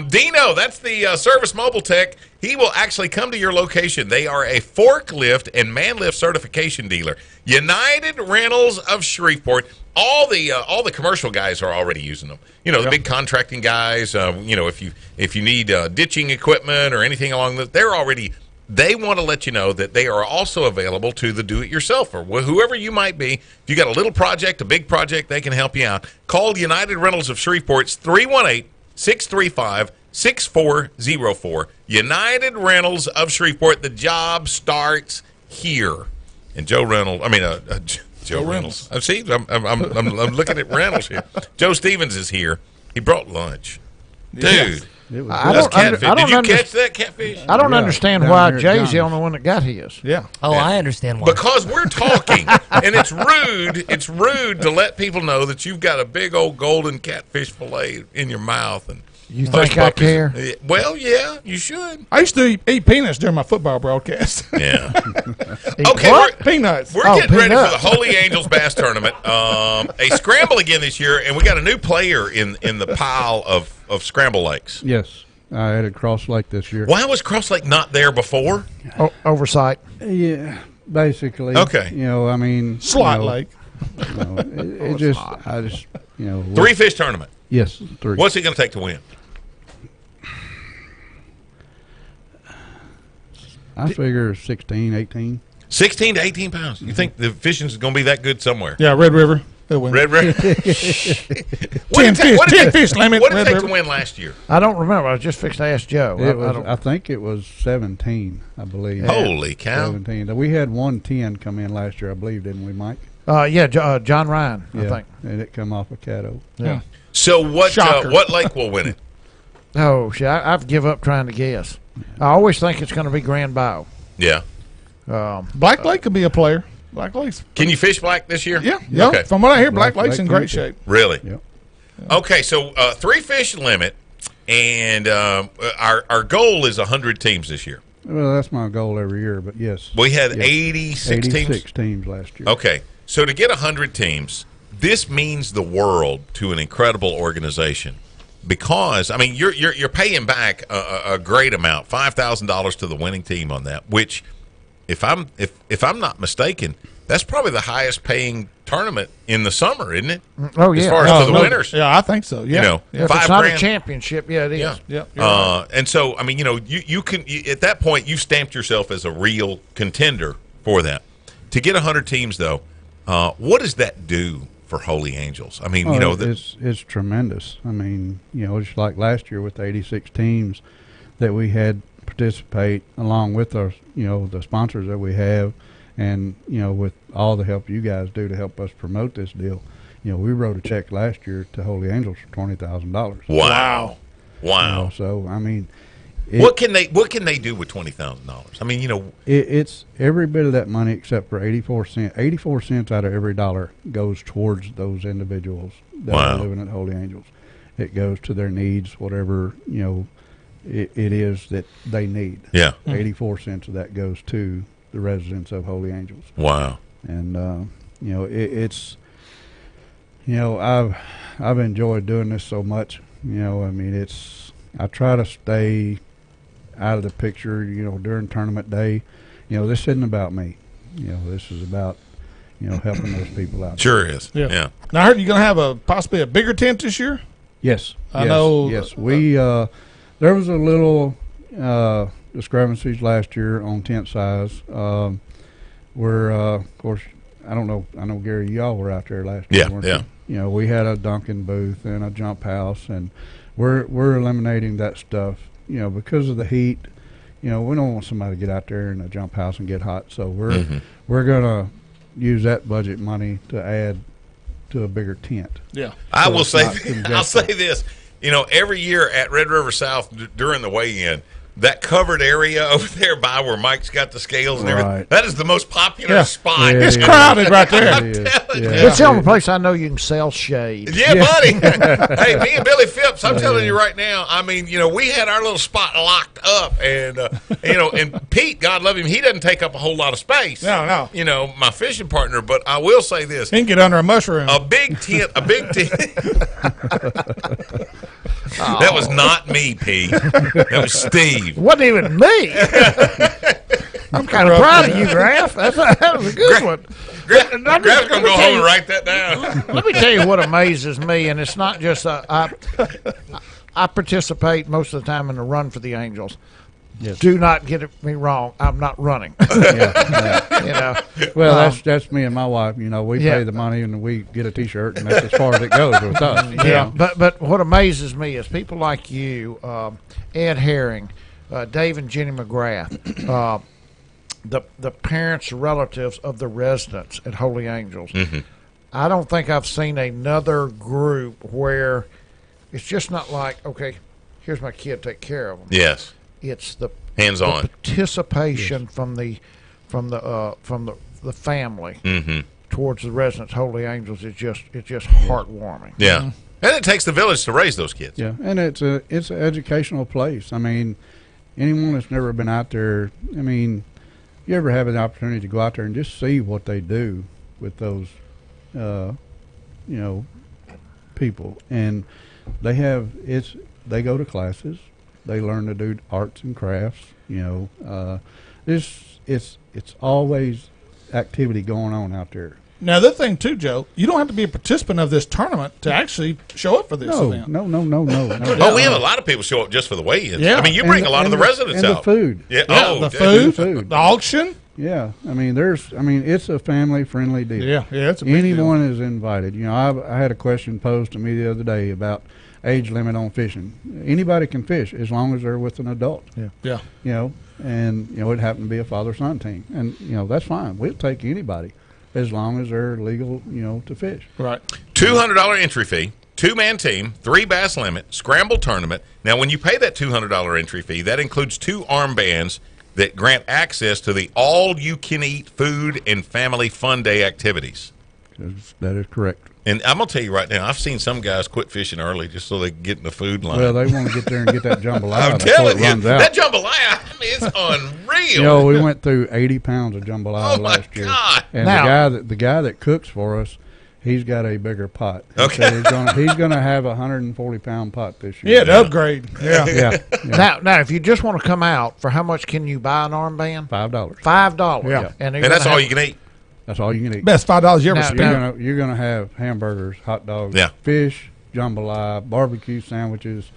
Dino, that's the service mobile tech. He will actually come to your location. They are a forklift and man lift certification dealer. United Rentals of Shreveport. All the commercial guys are already using them. You know, the big contracting guys. If you need ditching equipment or anything along those, they want to let you know that they are also available to the do-it-yourselfer. Whoever you might be, if you got a little project, a big project, they can help you out. Call United Rentals of Shreveport's 318-635-6404. United Rentals of Shreveport. The job starts here. And Joe Reynolds, Joe Reynolds. See, I'm looking at Reynolds here. Joe Stevens is here. He brought lunch. Dude. Catfish. Did you catch that catfish? I don't understand why Jay's the only one that got his. Yeah. Oh, I understand why. Because we're talking, and it's rude. It's rude to let people know that you've got a big old golden catfish fillet in your mouth. And you think I care? Well, yeah, you should. I used to eat peanuts during my football broadcast. Yeah. Okay, peanuts. We're getting ready for the Holy Angels Bass Tournament. A scramble again this year, and we got a new player in the pile of Scramble Lakes. Yes, I had a Cross Lake this year. Why was Cross Lake not there before? Oversight. Yeah, basically. Okay. Slot Lake. Three fish tournament. Yes, 3. What's it going to take to win? I figure 16, 18. 16 to 18 pounds. You think the fishing is going to be that good somewhere? Yeah, Red River. Red River. 10 fish limit. What did it take to win last year? I don't remember. I was just fixed to ask Joe. I think it was 17, I believe. Holy cow. 17. We had 110 come in last year, I believe, didn't we, Mike? John Ryan, I think. And it come off of Caddo. Yeah. So what lake will win it? Oh, shit. I've give up trying to guess. I always think it's going to be Grand Bow. Yeah. Black Lake could be a player. Black Lake's. Can you fish black this year? Yeah. Okay. From what I hear, Black Lake's in great shape. Really? Yep. Okay, so 3 fish limit, and our goal is 100 teams this year. Well, that's my goal every year, but yes. We had 86 teams? 86 teams last year. Okay, so to get 100 teams, this means the world to an incredible organization. Because you're paying back a great amount, $5,000 to the winning team on that. Which, if I'm not mistaken, that's probably the highest paying tournament in the summer, isn't it? Oh yeah, as far as to the winners. Yeah, I think so. Yeah, if it's not a championship, it is. Yeah. And so you can at that point you stamped yourself as a real contender for that. To get 100 teams though, what does that do for Holy Angels? It's tremendous. Just like last year with the 86 teams that we had participate, along with our, the sponsors that we have, and with all the help you guys do to help us promote this deal. We wrote a check last year to Holy Angels for $20,000. Wow. What can they do with $20,000? It's every bit of that money except for 84 cents. 84 cents out of every dollar goes towards those individuals that are living at Holy Angels. It goes to their needs, whatever it is that they need. Yeah, 84 cents of that goes to the residents of Holy Angels. Wow. And it's I've enjoyed doing this so much. I try to stay out of the picture, during tournament day. This isn't about me. This is about, helping those people out. Sure is. Yeah. Now I heard you're going to have possibly a bigger tent this year. Yes, I know. Yes, we there was a little discrepancies last year on tent size. Where of course I don't know. I know Gary, y'all were out there last year. Weren't you? You know, we had a Duncan booth and a jump house, and we're eliminating that stuff. You know, because of the heat. You know, we don't want somebody to get out there in a jump house and get hot. So we're gonna use that budget money to add to a bigger tent. Yeah, I will say. I'll say this. You know, every year at Red River South during the weigh-in, that covered area over there by where Mike's got the scales and everything, that is the most popular spot. It's crowded right there. It's the only place I know you can sell shade. Yeah, buddy. Hey, me and Billy Phipps, I'm telling you right now, I mean, you know, we had our little spot locked up, and, you know, and Pete, God love him, he doesn't take up a whole lot of space. No. You know, my fishing partner, but I will say this. He can get under a mushroom. A big tent. That was not me, P. That was Steve. Wasn't even me. I'm kind of proud of you, Graf. That was a good one. Graf's going to go home and write that down. Let me tell you what amazes me, and it's not just I participate most of the time in the run for the Angels. Yes. Do not get me wrong. I'm not running. You know. Well, that's me and my wife. You know, we pay the money and we get a T-shirt, and that's as far as it goes with us. Yeah. But what amazes me is people like you, Ed Herring, Dave and Jenny McGrath, the parents, relatives of the residents at Holy Angels. I don't think I've seen another group where it's just not like, okay, here's my kid, take care of them. Yes. It's the hands-on participation from the family towards the residents. Holy Angels is just heartwarming. Yeah, and it takes the village to raise those kids. Yeah, and it's an educational place. I mean, anyone that's never been out there, I mean, you ever have an opportunity to go out there and just see what they do with those, you know, people, and they go to classes. They learn to do arts and crafts. You know, it's always activity going on out there. Now, the thing too, Joe, you don't have to be a participant of this tournament to actually show up for this event. No. Oh, we have a lot of people show up just for the weigh-ins. Yeah. I mean, you bring a lot of the residents and out. The food. Yeah. The food, the auction. Yeah, I mean, it's a family-friendly deal. Yeah, it's a big anyone deal. is invited. You know, I had a question posed to me the other day about age limit on fishing. Anybody can fish as long as they're with an adult. Yeah. You know, and you know it happened to be a father-son team, and you know that's fine. We'll take anybody as long as they're legal, you know, to fish. Right. $200 entry fee, 2-man team, 3 bass limit, scramble tournament. Now, when you pay that $200 entry fee, that includes 2 armbands that grant access to the all-you-can-eat food and family fun day activities. That is correct. And I'm going to tell you right now, I've seen some guys quit fishing early just so they can get in the food line. Well, they want to get there and get that jambalaya I'm before telling it you, runs out. that jambalaya, I mean, it's unreal. You know, we went through 80 pounds of jambalaya last year. God. And Now, the guy that cooks for us, he's got a bigger pot. Okay. He's gonna have a 140-pound pot this year. Yeah, to upgrade. Yeah. Now, if you just want to come out, for how much can you buy an armband? $5. $5. Yeah. And that's all you can eat. That's all you can eat. Best $5 you ever Now, spent. You're gonna have hamburgers, hot dogs, Yeah. fish, jambalaya, barbecue sandwiches.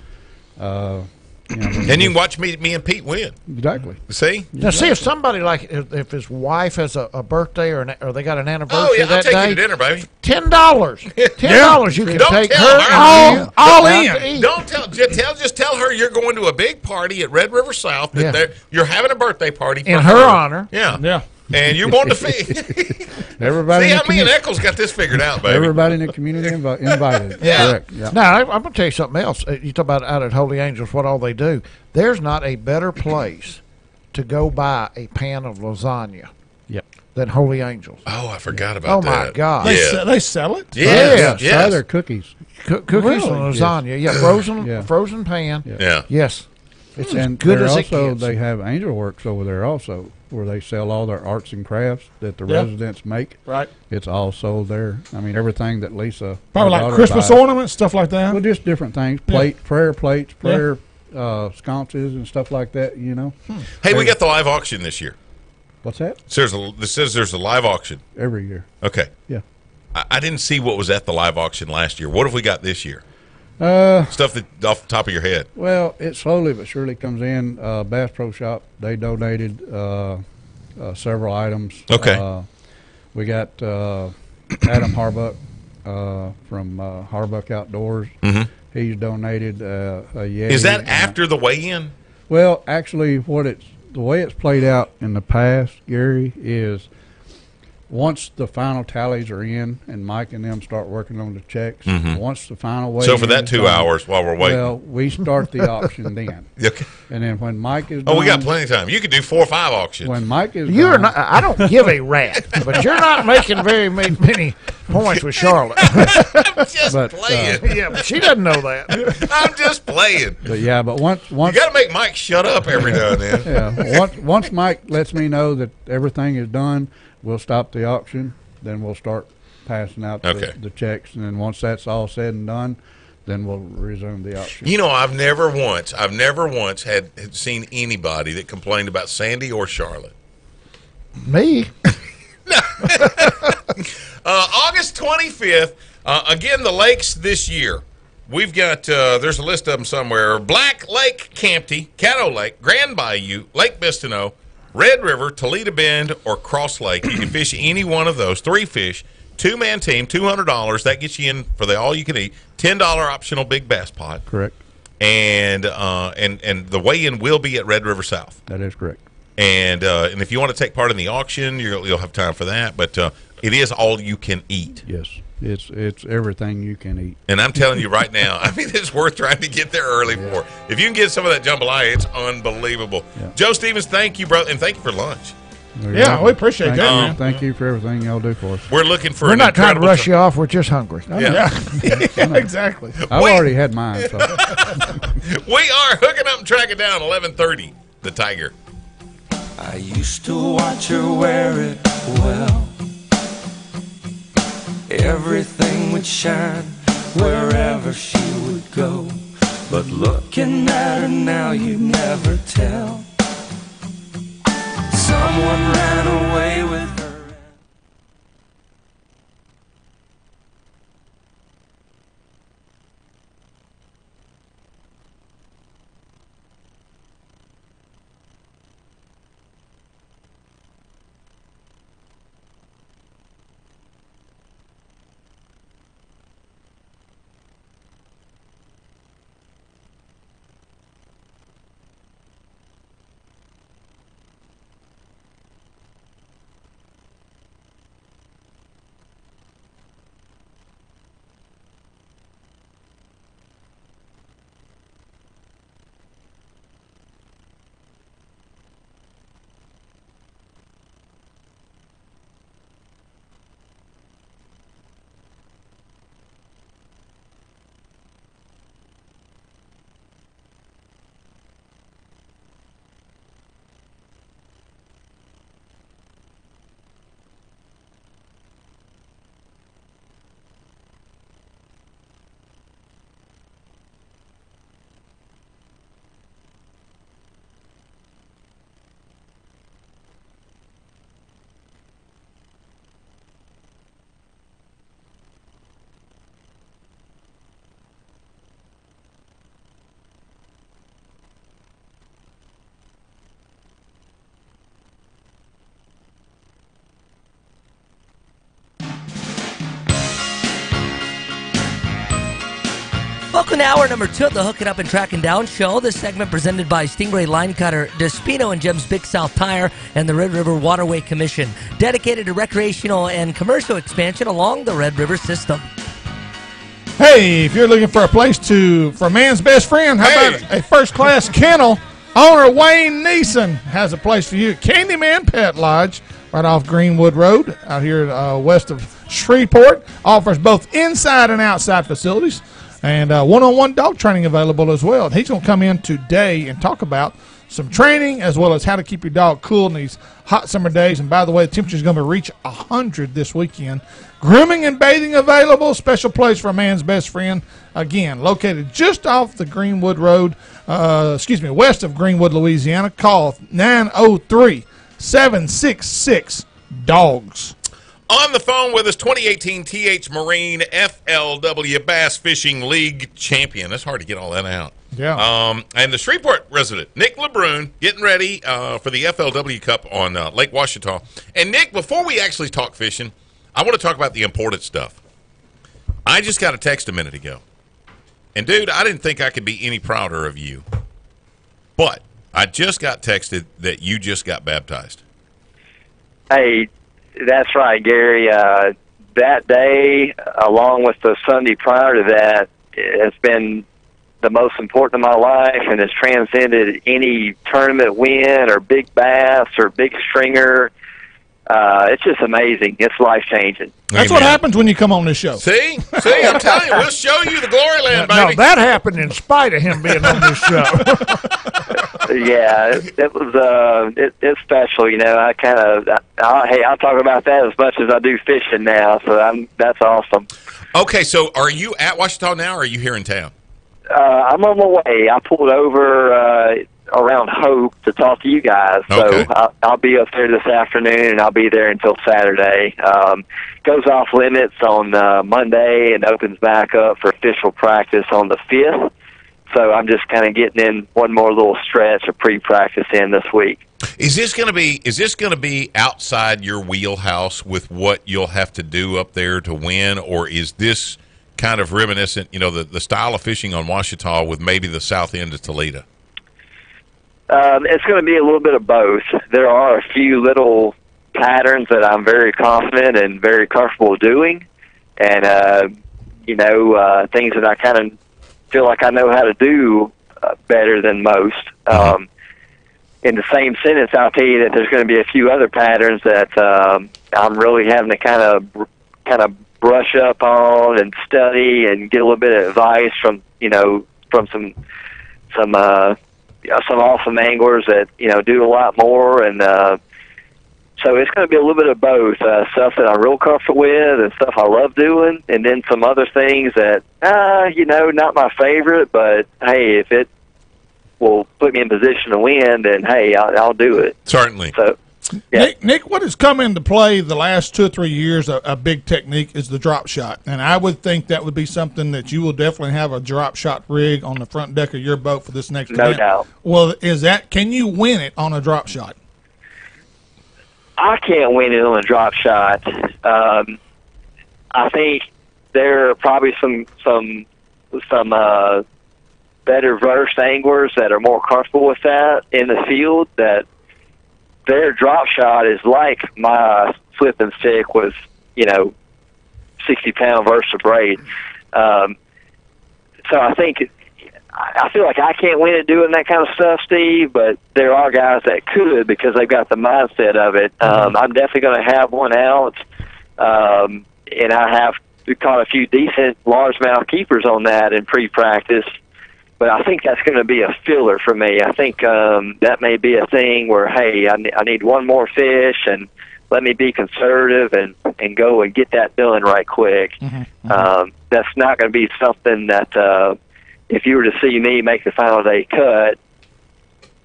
You know, And you can watch me and Pete win. exactly. See? Now, see if somebody like if his wife has a birthday or they got an anniversary Oh, yeah, I'll that take day, you to dinner, baby. $10. $10 you can Don't take tell her her. and All out in. to eat. Don't just tell her you're going to a big party at Red River South. That Yeah. you're having a birthday party for In her honor. Yeah. Yeah. And you want to feed. Everybody. See in how the me and commu- Eccles got this figured out, baby. Everybody in the community invited. Yeah. Correct. Yeah. Now, I'm going to tell you something else. You talk about out at Holy Angels, what all they do. There's not a better place to go buy a pan of lasagna than Holy Angels. Oh, I forgot about that. Oh, my God. They sell it? Yes. Try Yes. their cookies. Cookies Really? and lasagna. Yeah, frozen Yeah. frozen pan. Yeah. Yes. It's as And good they're as it also gets. they have Angel Works over there also, where they sell all their arts and crafts that the Yeah. residents make. Right. It's all sold there. I mean, everything that Lisa Probably our like daughter Christmas buys. ornaments, stuff like that. Well, just different things. Prayer plates, prayer sconces, and stuff like that. You know. Hey, we got the live auction this year. What's that? This says there's a live auction. Every year. Okay. Yeah. I didn't see what was at the live auction last year. What have we got this year? Stuff that off the top of your head. Well, it slowly but surely comes in. Bass Pro Shop, they donated several items. Okay. We got Adam Harbuck from Harbuck Outdoors. Mm-hmm. He's donated a Yeti. Is that after the weigh-in? Well, actually, the way it's played out in the past, Gary, is once the final tallies are in and Mike and them start working on the checks, once the final weigh-in. So for that 2 hours while we're waiting. Well, we start the auction then. Okay. And then when Mike is done. Oh, we got plenty of time. You could do 4 or 5 auctions. When Mike is You're done. not. I don't give a rat, but you're not making very many points with Charlotte. I'm just playing. Yeah, but she doesn't know that. I'm just playing. But yeah, but once You got to make Mike shut up every now and then. yeah, once Mike lets me know that everything is done, we'll stop the auction. Then we'll start passing out the checks, and then once that's all said and done, then we'll resume the auction. You know, I've never once had seen anybody that complained about Sandy or Charlotte. Me? August 25th. Again, the lakes this year. We've got, there's a list of them somewhere. Black Lake Campty, Caddo Lake, Grand Bayou, Lake Bistineau, Red River, Toledo Bend, or Cross Lake. You can fish any one of those. 3 fish, 2-man team, $200. That gets you in for the all-you-can-eat. $10 optional big bass pot. Correct. And the weigh-in will be at Red River South. That is correct. And if you want to take part in the auction, you'll have time for that. But it is all you can eat. Yes, it's everything you can eat. And I'm telling you right now, I mean, it's worth trying to get there early for. If you can get some of that jambalaya, it's unbelievable. Yeah. Joe Stevens, thank you, brother, and thank you for lunch. Yeah, we appreciate that, man. Thank you for everything y'all do for us. We're looking for. We're not trying to rush you off. We're just hungry. Yeah, exactly. I've already had mine. So. We are hooking up and tracking down 11:30. The Tiger. I used to watch her wear it well. Everything would shine wherever she would go. But looking at her now, you'd never tell. Someone ran away with her. Welcome to hour number 2 of the Hooking Up and Tracking Down show. This segment presented by Stingray Line Cutter, Despino and Jim's Big South Tire, and the Red River Waterway Commission, dedicated to recreational and commercial expansion along the Red River system. Hey, if you're looking for a place for man's best friend, how about a first-class kennel? Owner Wayne Neeson has a place for you. Candyman Pet Lodge, right off Greenwood Road, out here west of Shreveport. Offers both inside and outside facilities. And one-on-one dog training available as well. And he's going to come in today and talk about some training as well as how to keep your dog cool in these hot summer days. And by the way, the temperature is going to reach 100 this weekend. Grooming and bathing available. Special place for a man's best friend. Again, located just off the Greenwood Road, west of Greenwood, Louisiana. Call 903-766-DOGS. On the phone with us, 2018 TH Marine FLW Bass Fishing League champion. That's hard to get all that out. Yeah. And the Shreveport resident, Nick LeBrun, getting ready for the FLW Cup on Lake Ouachita. And, Nick, before we actually talk fishing, I want to talk about the important stuff. I just got a text a minute ago. And, dude, I didn't think I could be any prouder of you. But I just got texted that you just got baptized. Hey, that's right, Gary. That day, along with the Sunday prior to that, has been the most important of my life and has transcended any tournament win or big bass or big stringer. It's just amazing. It's life-changing. That's what happens when you come on this show. See, I'm telling you, we'll show you the glory land, baby. No, that happened in spite of him being on this show. Yeah, it was. It's special, you know. I'll talk about that as much as I do fishing now. So that's awesome. Okay, so are you at Ouachita now, or are you here in town? I'm on my way. I pulled over around Hope to talk to you guys. Okay. So I'll be up there this afternoon, and I'll be there until Saturday. Goes off limits on Monday and opens back up for official practice on the 5th. So I'm just kind of getting in one more little stretch of pre-practice in this week. Is this going to be outside your wheelhouse with what you'll have to do up there to win, or is this kind of reminiscent, you know, the style of fishing on Ouachita with maybe the south end of Toledo? It's going to be a little bit of both. There are a few little patterns that I'm very confident and very comfortable doing, and things that I kind of feel like I know how to do better than most. In the same sentence, I'll tell you that there's going to be a few other patterns that I'm really having to kind of brush up on and study and get a little bit of advice from some awesome anglers that do a lot more, and so it's going to be a little bit of both stuff that I'm real comfortable with and stuff I love doing, and then some other things that not my favorite, but hey, if it will put me in position to win, then hey, I'll do it. Certainly. So. Yeah. Nick, what has come into play the last 2 or 3 years, a big technique, is the drop shot. And I would think that would be something that you will definitely have a drop shot rig on the front deck of your boat for this next event. No doubt. Well, can you win it on a drop shot? I can't win it on a drop shot. I think there are probably some better versed anglers that are more comfortable with that in the field, that their drop shot is like my slip and stick with, 60-pound Versa braid. So I feel like I can't win at doing that kind of stuff, Steve, but there are guys that could because they've got the mindset of it. I'm definitely going to have one out, and I have caught a few decent largemouth keepers on that in pre-practice. But I think that's going to be a filler for me. I think that may be a thing where, hey, I need one more fish, and let me be conservative and go and get that done right quick. That's not going to be something that if you were to see me make the final day cut,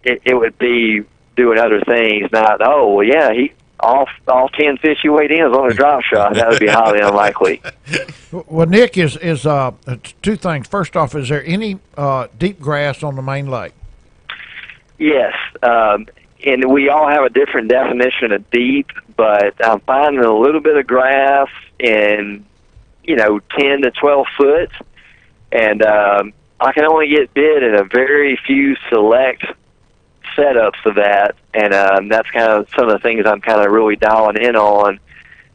it would be doing other things. Not, he all 10 fish he weighed in is on a drop shot. That would be highly unlikely. Well, Nick, is two things. First off, is there any deep grass on the main lake? Yes, and we all have a different definition of deep, but I'm finding a little bit of grass in 10 to 12 foot, and I can only get bid in a very few select setups of that, and that's kind of some of the things I'm kind of really dialing in on.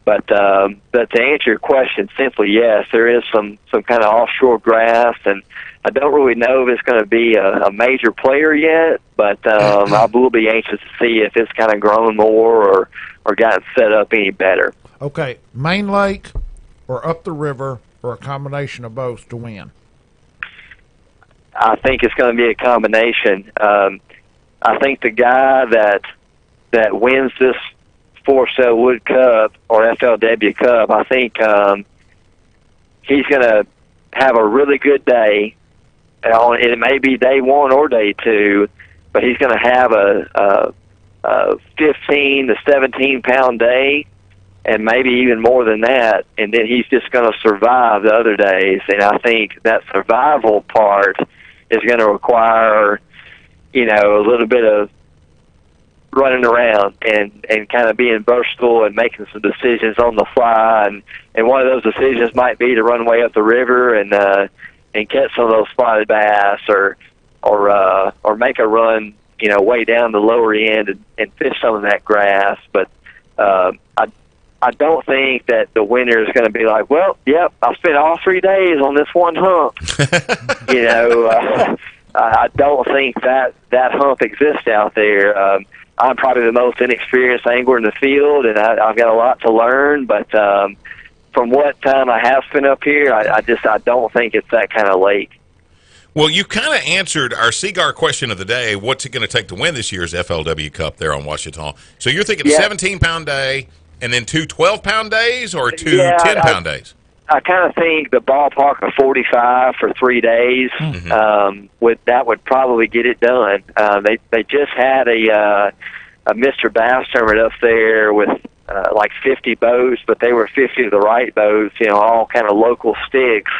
But to answer your question simply, yes, there is some kind of offshore grass, and I don't really know if it's going to be a major player yet, but I will be anxious to see if it's kind of grown more or gotten set up any better. Okay, main lake or up the river or a combination of both to win? I think it's going to be a combination. I think the guy that wins this Four-Sail Wood Cup or FLW Cup, I think he's going to have a really good day. It may be day one or day two, but he's going to have a 15 to 17 pound day, and maybe even more than that, and then he's just going to survive the other days. And I think that survival part is going to require, a little bit of running around and kind of being versatile and making some decisions on the fly. And one of those decisions might be to run way up the river and catch some of those spotted bass, or make a run, way down the lower end and fish some of that grass. But I don't think that the winner is going to be like, well, yep, I spent all 3 days on this one hump. I don't think that hump exists out there. I'm probably the most inexperienced angler in the field, and I've got a lot to learn. But from what time I have spent up here, I don't think it's that kind of lake. Well, you kind of answered our Seagar question of the day. What's it going to take to win this year's FLW Cup there on Ouachita? So you're thinking 17-pound day and then 2 12-pound days, or 2 10-pound days? I kind of think the ballpark of 45 for 3 days, that would probably get it done. They just had a Mr. Bass tournament up there with like 50 boats, but they were 50 of the right boats, all kind of local sticks,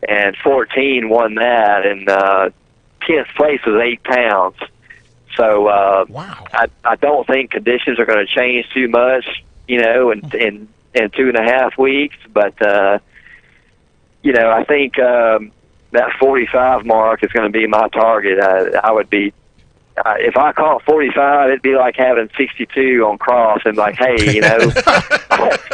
and 14 won that, and 10th place was 8 pounds. So wow. I don't think conditions are going to change too much, in 2.5 weeks, but I think that 45 mark is going to be my target. I would be, if I caught 45, it'd be like having 62 on cross, and like, hey,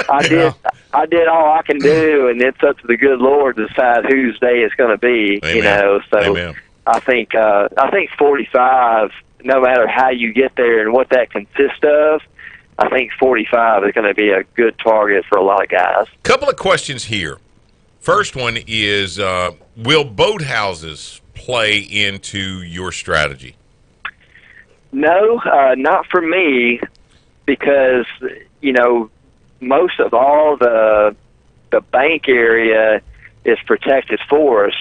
I did all I can do, and it's up to the good Lord to decide whose day it's going to be. Amen. So Amen. I think 45, no matter how you get there and what that consists of, I think 45 is going to be a good target for a lot of guys. Couple of questions here. First one is, will boat houses play into your strategy? No, not for me, because, most of all the bank area is protected forest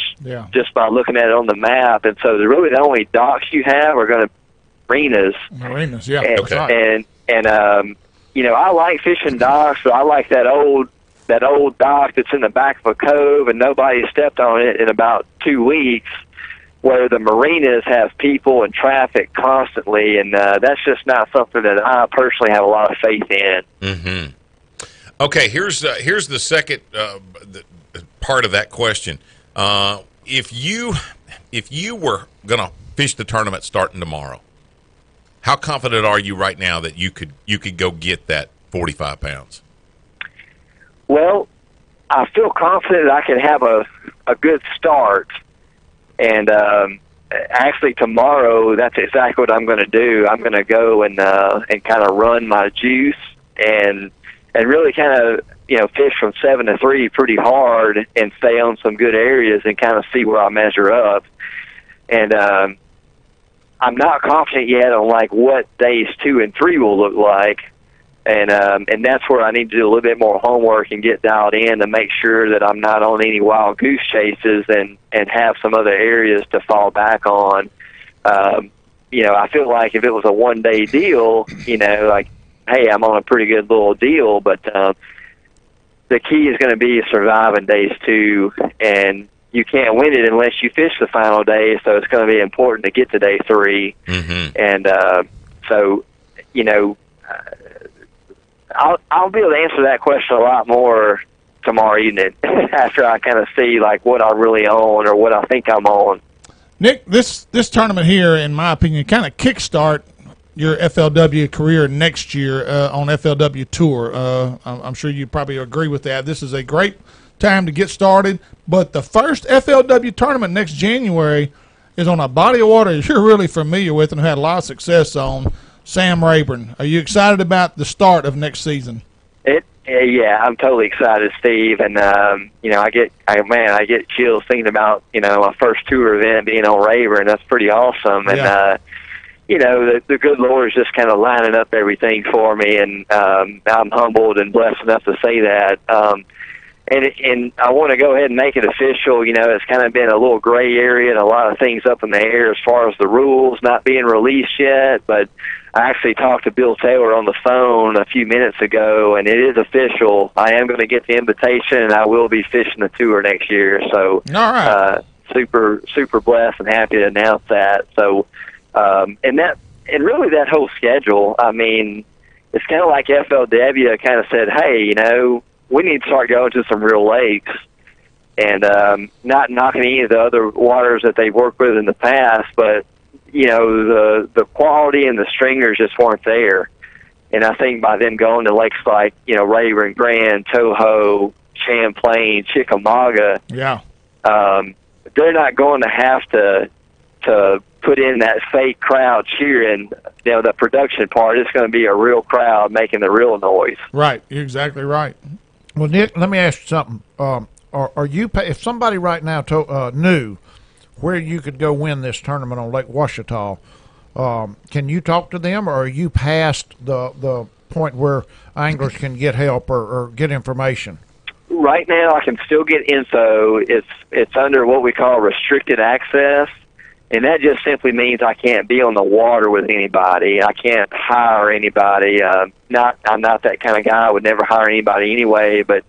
just by looking at it on the map. And so really the only docks you have are going to marinas. Marinas, yeah. And, that's right. And I like fishing docks, but I like that old dock that's in the back of a cove and nobody stepped on it in about 2 weeks, where the marinas have people and traffic constantly, and that's just not something that I personally have a lot of faith in. Mm-hmm. Okay, here's the second part of that question. If you were going to fish the tournament starting tomorrow, how confident are you right now that you could go get that 45 pounds? Well, I feel confident I can have a good start, and actually tomorrow that's exactly what I'm going to do. I'm going to go and kind of run my juice and really kind of fish from 7 to 3 pretty hard and stay on some good areas and kind of see where I measure up. And I'm not confident yet on like what days 2 and 3 will look like. And that's where I need to do a little bit more homework and get dialed in to make sure that I'm not on any wild goose chases and have some other areas to fall back on. I feel like if it was a one-day deal, like, hey, I'm on a pretty good little deal, but the key is going to be surviving days 2, and you can't win it unless you fish the final day, so it's going to be important to get to day 3. Mm-hmm. And so, I'll be able to answer that question a lot more tomorrow evening after I kind of see like what I really own or what I think I'm on. Nick, this tournament here, in my opinion, kind of kickstart your FLW career next year on FLW Tour. I'm sure you probably agree with that. This is a great time to get started, but the first FLW tournament next January is on a body of water you're really familiar with and had a lot of success on, Sam Rayburn. Are you excited about the start of next season? Yeah, I'm totally excited, Steve. And I get chills thinking about my first tour event being on Rayburn. That's pretty awesome. And the good Lord is just kind of lining up everything for me, and I'm humbled and blessed enough to say that. And I want to go ahead and make it official. It's kind of been a little gray area and a lot of things up in the air as far as the rules not being released yet, but I actually talked to Bill Taylor on the phone a few minutes ago, and it is official. I am going to get the invitation, and I will be fishing the tour next year. So, all right. Super blessed and happy to announce that. So, and really that whole schedule, I mean, it's kind of like FLW kind of said, hey, you know, we need to start going to some real lakes, and not knocking any of the other waters that they've worked with in the past, but, you know, the quality and the stringers just weren't there. And I think by them going to lakes like, you know, Rayburn, Grand, Toho, Champlain, Chickamauga, they're not going to have to put in that fake crowd cheering. You know, the production part is going to be a real crowd making the real noise. Right, you're exactly right. Well, Nick, let me ask you something. Are you if somebody right now knew where you could go win this tournament on Lake Ouachita, can you talk to them, or are you past the point where anglers can get help or get information? Right now, I can still get info. It's under what we call restricted access, and that just simply means I can't be on the water with anybody. I can't hire anybody. I'm not that kind of guy. I would never hire anybody anyway, but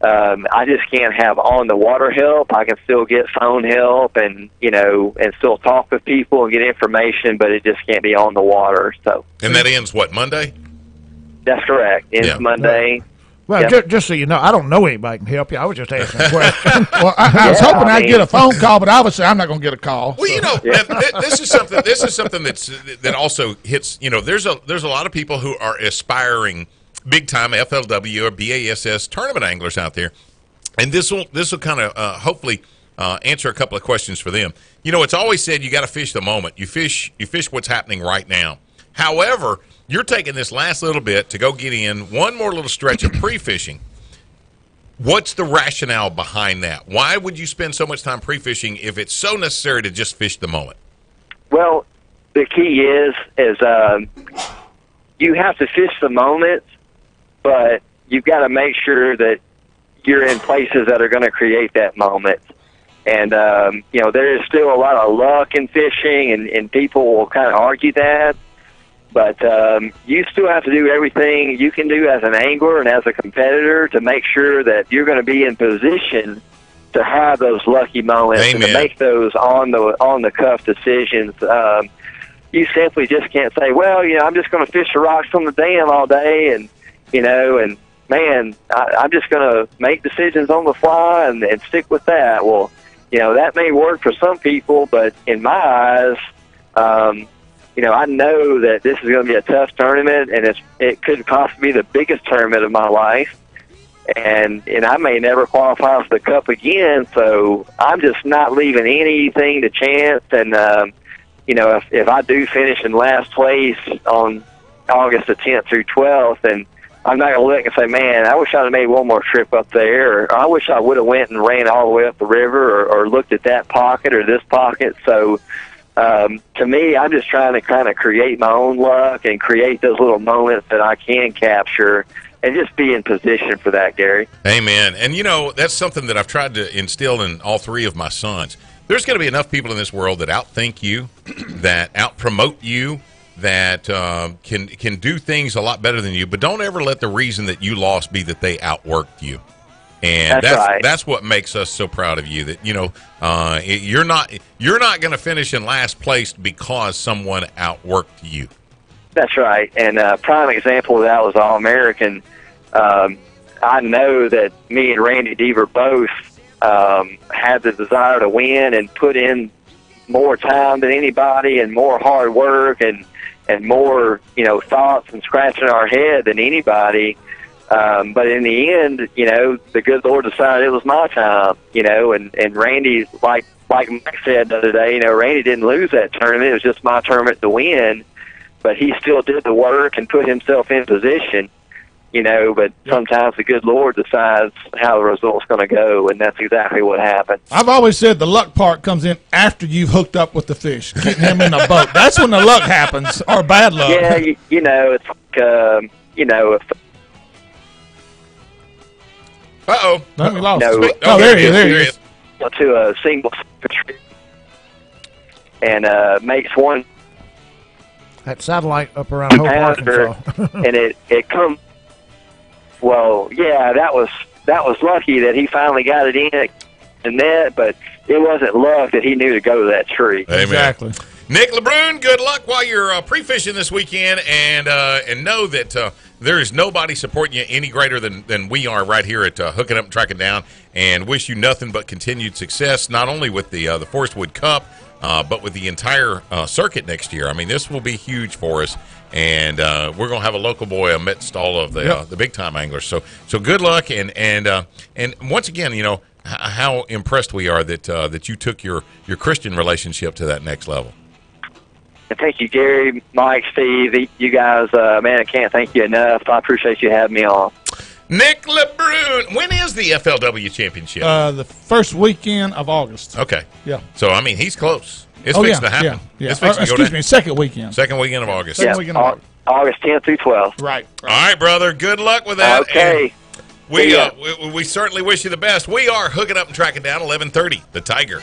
I just can't have on the water help. I can still get phone help and, you know, and still talk with people and get information, but it just can't be on the water. So. And that ends what, Monday? That's correct. Ends Monday. Well, just so you know, I don't know anybody can help you. I was just asking a question. Well, I was hoping I'd get a phone call, but obviously I'm not going to get a call. Well, you know, this is something that also hits. You know, there's a lot of people who are aspiring big time FLW or BASS tournament anglers out there, and this will kind of hopefully answer a couple of questions for them. You know, it's always said you got to fish the moment. You fish what's happening right now. However, you're taking this last little bit to go get in one more little stretch of pre-fishing. What's the rationale behind that? Why would you spend so much time pre-fishing if it's so necessary to just fish the moment? Well, the key is you have to fish the moment, but you've got to make sure that you're in places that are going to create that moment. And, you know, there is still a lot of luck in fishing, and people will kind of argue that. But you still have to do everything you can do as an angler and as a competitor to make sure that you're going to be in position to have those lucky moments. Amen. And to make those on the cuff decisions. You simply just can't say, well, you know, I'm just going to fish the rocks on the dam all day, and you know, and man, I'm just going to make decisions on the fly and stick with that. Well, you know, that may work for some people, but in my eyes, you know, I know that this is going to be a tough tournament, and it could possibly be the biggest tournament of my life, and I may never qualify for the Cup again. So I'm just not leaving anything to chance. And you know, if I do finish in last place on August the 10th through 12th, and I'm not going to look and say, man, I wish I'd have made one more trip up there, or I wish I would have went and ran all the way up the river, or looked at that pocket or this pocket. So. To me, I'm just trying to kind of create my own luck and create those little moments that I can capture and just be in position for that, Gary. Amen. And, you know, that's something that I've tried to instill in all three of my sons. There's going to be enough people in this world that outthink you, that outpromote you, that can do things a lot better than you, but don't ever let the reason that you lost be that they outworked you. And that's what makes us so proud of you. That, you know, you're not going to finish in last place because someone outworked you. That's right. And a prime example of that was All-American. I know that me and Randy Deaver both had the desire to win and put in more time than anybody, and more hard work, and more, you know, thoughts and scratching our head than anybody. But in the end, you know, the good Lord decided it was my time, you know, and Randy, like Mike said the other day, you know, Randy didn't lose that tournament. It was just my tournament to win, but he still did the work and put himself in position, you know, but sometimes the good Lord decides how the result's going to go, and that's exactly what happened. I've always said the luck part comes in after you've hooked up with the fish, getting him in a boat. That's when the luck happens, or bad luck. Yeah, you know, it's like, you know, if Uh-oh. No, we lost. No, oh, there he is. To a single and makes one. That satellite up around Hope, after, Arkansas. and it come. Well, yeah, that was lucky that he finally got it in the net, but it wasn't luck that he knew to go to that tree. Amen. Exactly. Nick LeBrun, good luck while you're pre-fishing this weekend, and know that there is nobody supporting you any greater than we are right here at Hooking Up and Tracking Down, and wish you nothing but continued success, not only with the Forest Wood Cup, but with the entire circuit next year. I mean, this will be huge for us, and we're going to have a local boy amidst all of the big-time anglers. So good luck, and once again, you know, how impressed we are that you took your Christian relationship to that next level. And thank you, Gary, Mike, Steve, you guys. Man, I can't thank you enough. I appreciate you having me on. Nick LeBrun, when is the FLW championship? The first weekend of August. Okay. Yeah. So, I mean, he's close. It's fixing to happen. Yeah. It's fixing to go Excuse down. me, second weekend. Second weekend of August. Second weekend of August. August 10th through 12th. Right. All right, brother. Good luck with that. Okay. And we certainly wish you the best. We are Hooking Up and Tracking Down 1130, The Tiger.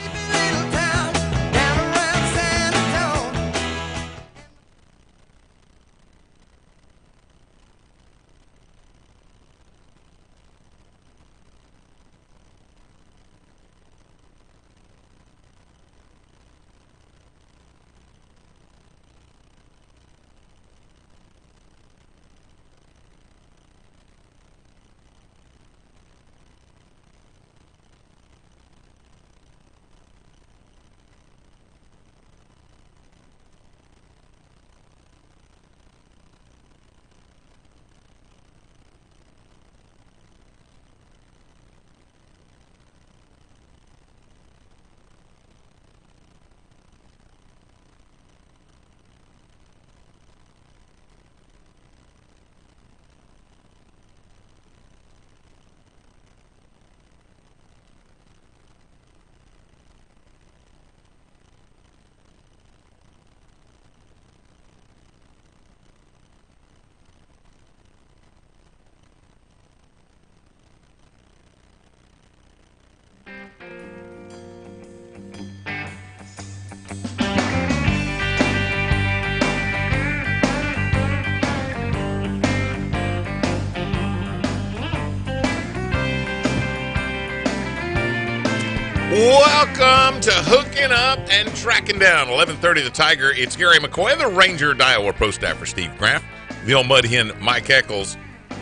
Welcome to Hooking Up and Tracking Down, 1130 The Tiger. It's Gary McCoy, the Ranger Iowa Pro Staffer Steve Kraft, the old mud hen Mike Eccles,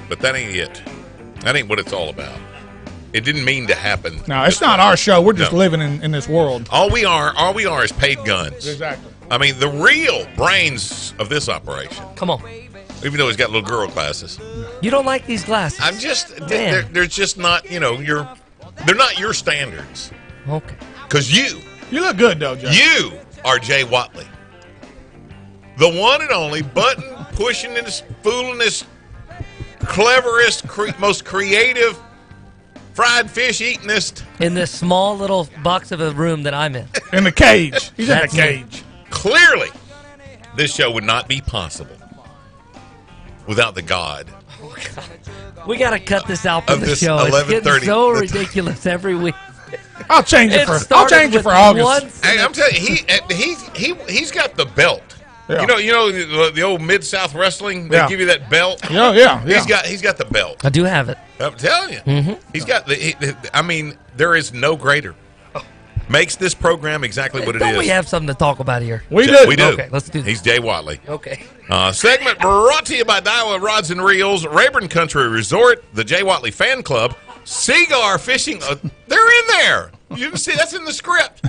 but that ain't it. That ain't what it's all about. It didn't mean to happen. No, it's not our show. We're just living in this world. All we are is paid guns. Exactly. I mean, the real brains of this operation. Come on. Even though he's got little girl glasses. You don't like these glasses. I'm just, they're just not, they're not your standards. Okay. Because you look good, though, Jay. You are Jay Watley. The one and only button-pushingest, foolingest, cleverest, most creative, fried fish eatingest. In this small little box of a room that I'm in. In the cage. He's That's in the cage. Clearly, this show would not be possible without the God. Oh, God. We got to cut this out from the show. It's getting so ridiculous every week. I'll change it for August. Hey, I'm telling you, he's got the belt. Yeah. You know the old Mid-South Wrestling. They give you that belt. Yeah. He's got the belt. I do have it. I'm telling you, he's got I mean, there is no greater. Makes this program exactly what it is. Don't we have something to talk about here? We do. Okay, let's do this. He's Jay Watley. Okay. Segment brought to you by Iowa Rods and Reels, Rayburn Country Resort, the Jay Watley Fan Club, Seagar Fishing. They're in there. You can see that's in the script.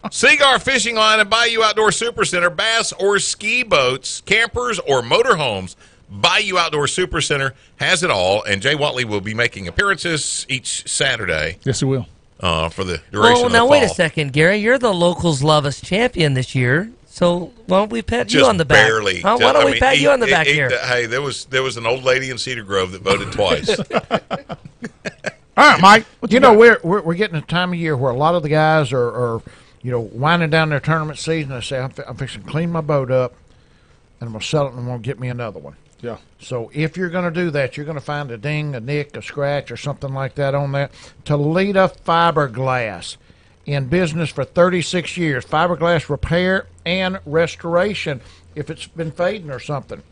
Seagar Fishing Line and Bayou Outdoor Supercenter, bass or ski boats, campers or motorhomes. Bayou Outdoor Supercenter has it all, and Jay Watley will be making appearances each Saturday. Yes, he will. For the duration of the now fall. wait a second, Gary. You're the Locals Love Us champion this year, so why don't we pat you on the back? Barely. Why don't we pat you on the back here? Hey, there was an old lady in Cedar Grove that voted twice. All right, Mike. We're getting a time of year where a lot of the guys are winding down their tournament season. They say, I'm fixing to clean my boat up, and I'm going to sell it, and I'm going to get me another one. Yeah. So if you're going to do that, you're going to find a ding, a nick, a scratch, or something like that on that. Toledo fiberglass in business for 36 years. Fiberglass repair and restoration if it's been fading or something.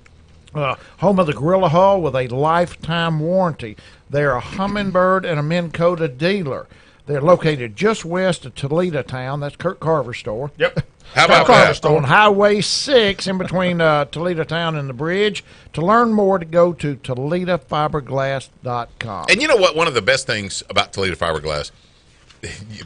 Home of the Gorilla Hull with a lifetime warranty. They're a Humminbird and a Minn Kota dealer. They're located just west of Toledo Town. That's Kurt Carver's store. Yep. How about that? On Highway 6 in between Toledo Town and the bridge. To learn more, to go to ToledoFiberglass.com. And you know what? One of the best things about Toledo Fiberglass,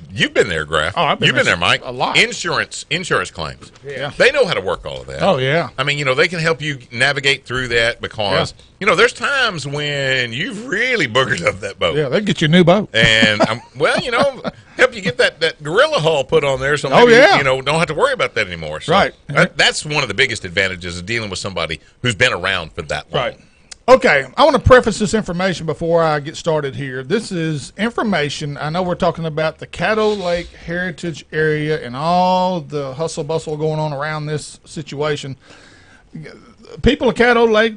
you've been there, Graf. Oh, I've been You've been there, Mike. A lot. Insurance claims. Yeah. They know how to work all of that. Oh, yeah. I mean, they can help you navigate through that because, there's times when you've really boogered up that boat. Yeah, they get you a new boat. And, help you get that Gorilla Hull put on there so maybe don't have to worry about that anymore. So right. That's one of the biggest advantages of dealing with somebody who's been around for that long. Right. Okay, I want to preface this information before I get started here. This is information. I know we're talking about the Caddo Lake Heritage Area and all the hustle bustle going on around this situation. People of Caddo Lake,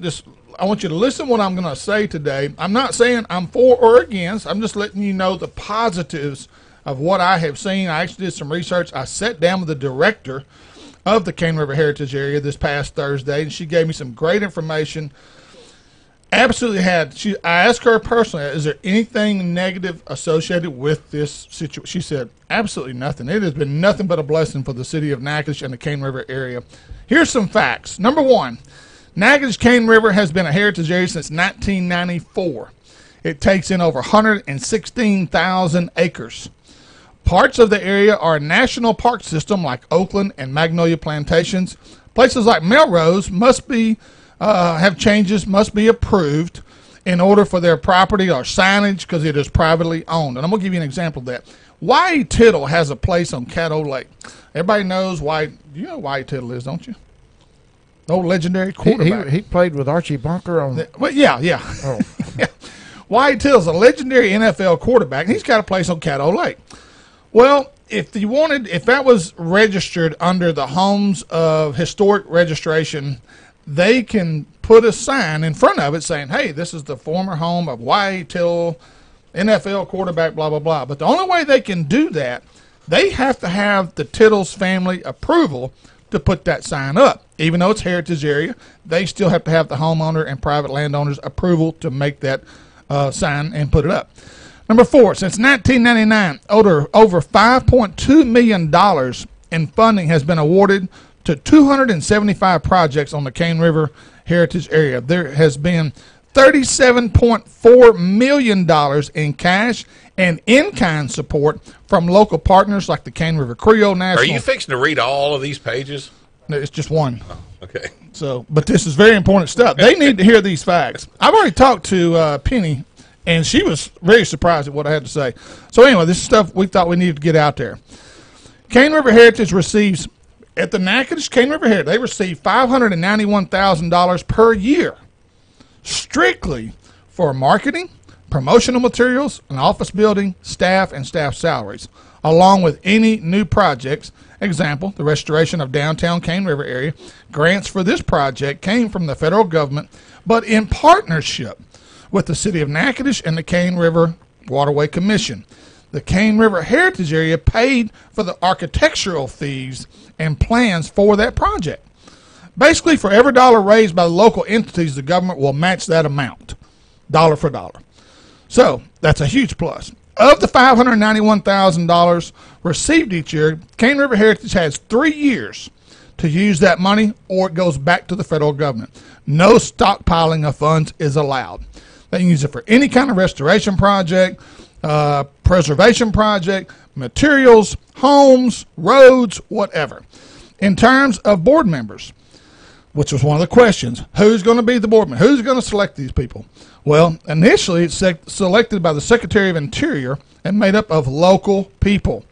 I want you to listen to what I'm going to say today. I'm not saying I'm for or against. I'm just letting you know the positives of what I have seen. I actually did some research. I sat down with the director of the Cane River Heritage Area this past Thursday, and she gave me some great information. Absolutely I asked her personally, is there anything negative associated with this situation? She said, absolutely nothing. It has been nothing but a blessing for the city of Natchitoches and the Cane River area. Here's some facts. Number one, Natchitoches Cane River has been a heritage area since 1994. It takes in over 116,000 acres. Parts of the area are a national park system like Oakland and Magnolia Plantations. Places like Melrose must be must be approved in order for their property or signage because it is privately owned. And I'm going to give you an example of that. Y.E. Tittle has a place on Caddo Lake. Everybody knows you know Y.E. Tittle is, don't you? The old legendary quarterback. He played with Archie Bunker on... Well, yeah. Oh. Yeah. Y.E. Tittle's a legendary NFL quarterback, and he's got a place on Caddo Lake. Well, if that was registered under the Homes of Historic Registration, they can put a sign in front of it saying, hey, this is the former home of Y.E. Tittle, NFL quarterback, blah, blah, blah. But the only way they can do that, they have to have the Tittles family approval to put that sign up. Even though it's heritage area, they still have to have the homeowner and private landowners' approval to make that sign and put it up. Number 4, since 1999, over $5.2 million in funding has been awarded to 275 projects on the Cane River Heritage Area. There has been $37.4 million in cash and in-kind support from local partners like the Cane River Creole National. Are you fixing to read all of these pages? No, it's just one. Oh, okay. But this is very important stuff. They need to hear these facts. I've already talked to Penny, and she was very surprised at what I had to say. So anyway, this is stuff we thought we needed to get out there. Cane River Heritage receives... At the Natchitoches Cane River Heritage, they receive $591,000 per year strictly for marketing, promotional materials, an office building, staff, and staff salaries, along with any new projects. Example, the restoration of downtown Cane River area. Grants for this project came from the federal government, but in partnership with the city of Natchitoches and the Cane River Waterway Commission. The Cane River Heritage Area paid for the architectural fees and plans for that project. Basically, for every dollar raised by the local entities, the government will match that amount, dollar for dollar. So that's a huge plus. Of the $591,000 received each year, Cane River Heritage has 3 years to use that money, or it goes back to the federal government. No stockpiling of funds is allowed. They can use it for any kind of restoration project, preservation project, materials, homes, roads, whatever. In terms of board members, which was one of the questions, who's going to be the board member? Who's going to select these people? Well, initially it's selected by the Secretary of Interior and made up of local people.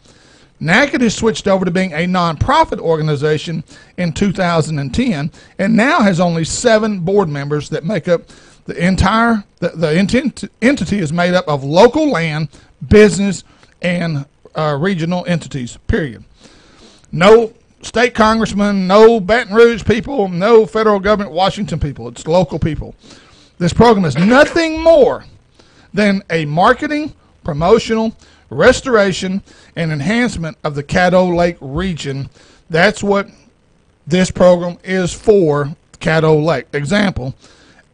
Natchitoches switched over to being a nonprofit organization in 2010 and now has only 7 board members that make up the entire, the entity is made up of local land, business, and regional entities, period. No state congressmen, no Baton Rouge people, no federal government Washington people. It's local people. This program is nothing more than a marketing, promotional, restoration, and enhancement of the Caddo Lake region. That's what this program is for, Caddo Lake. Example,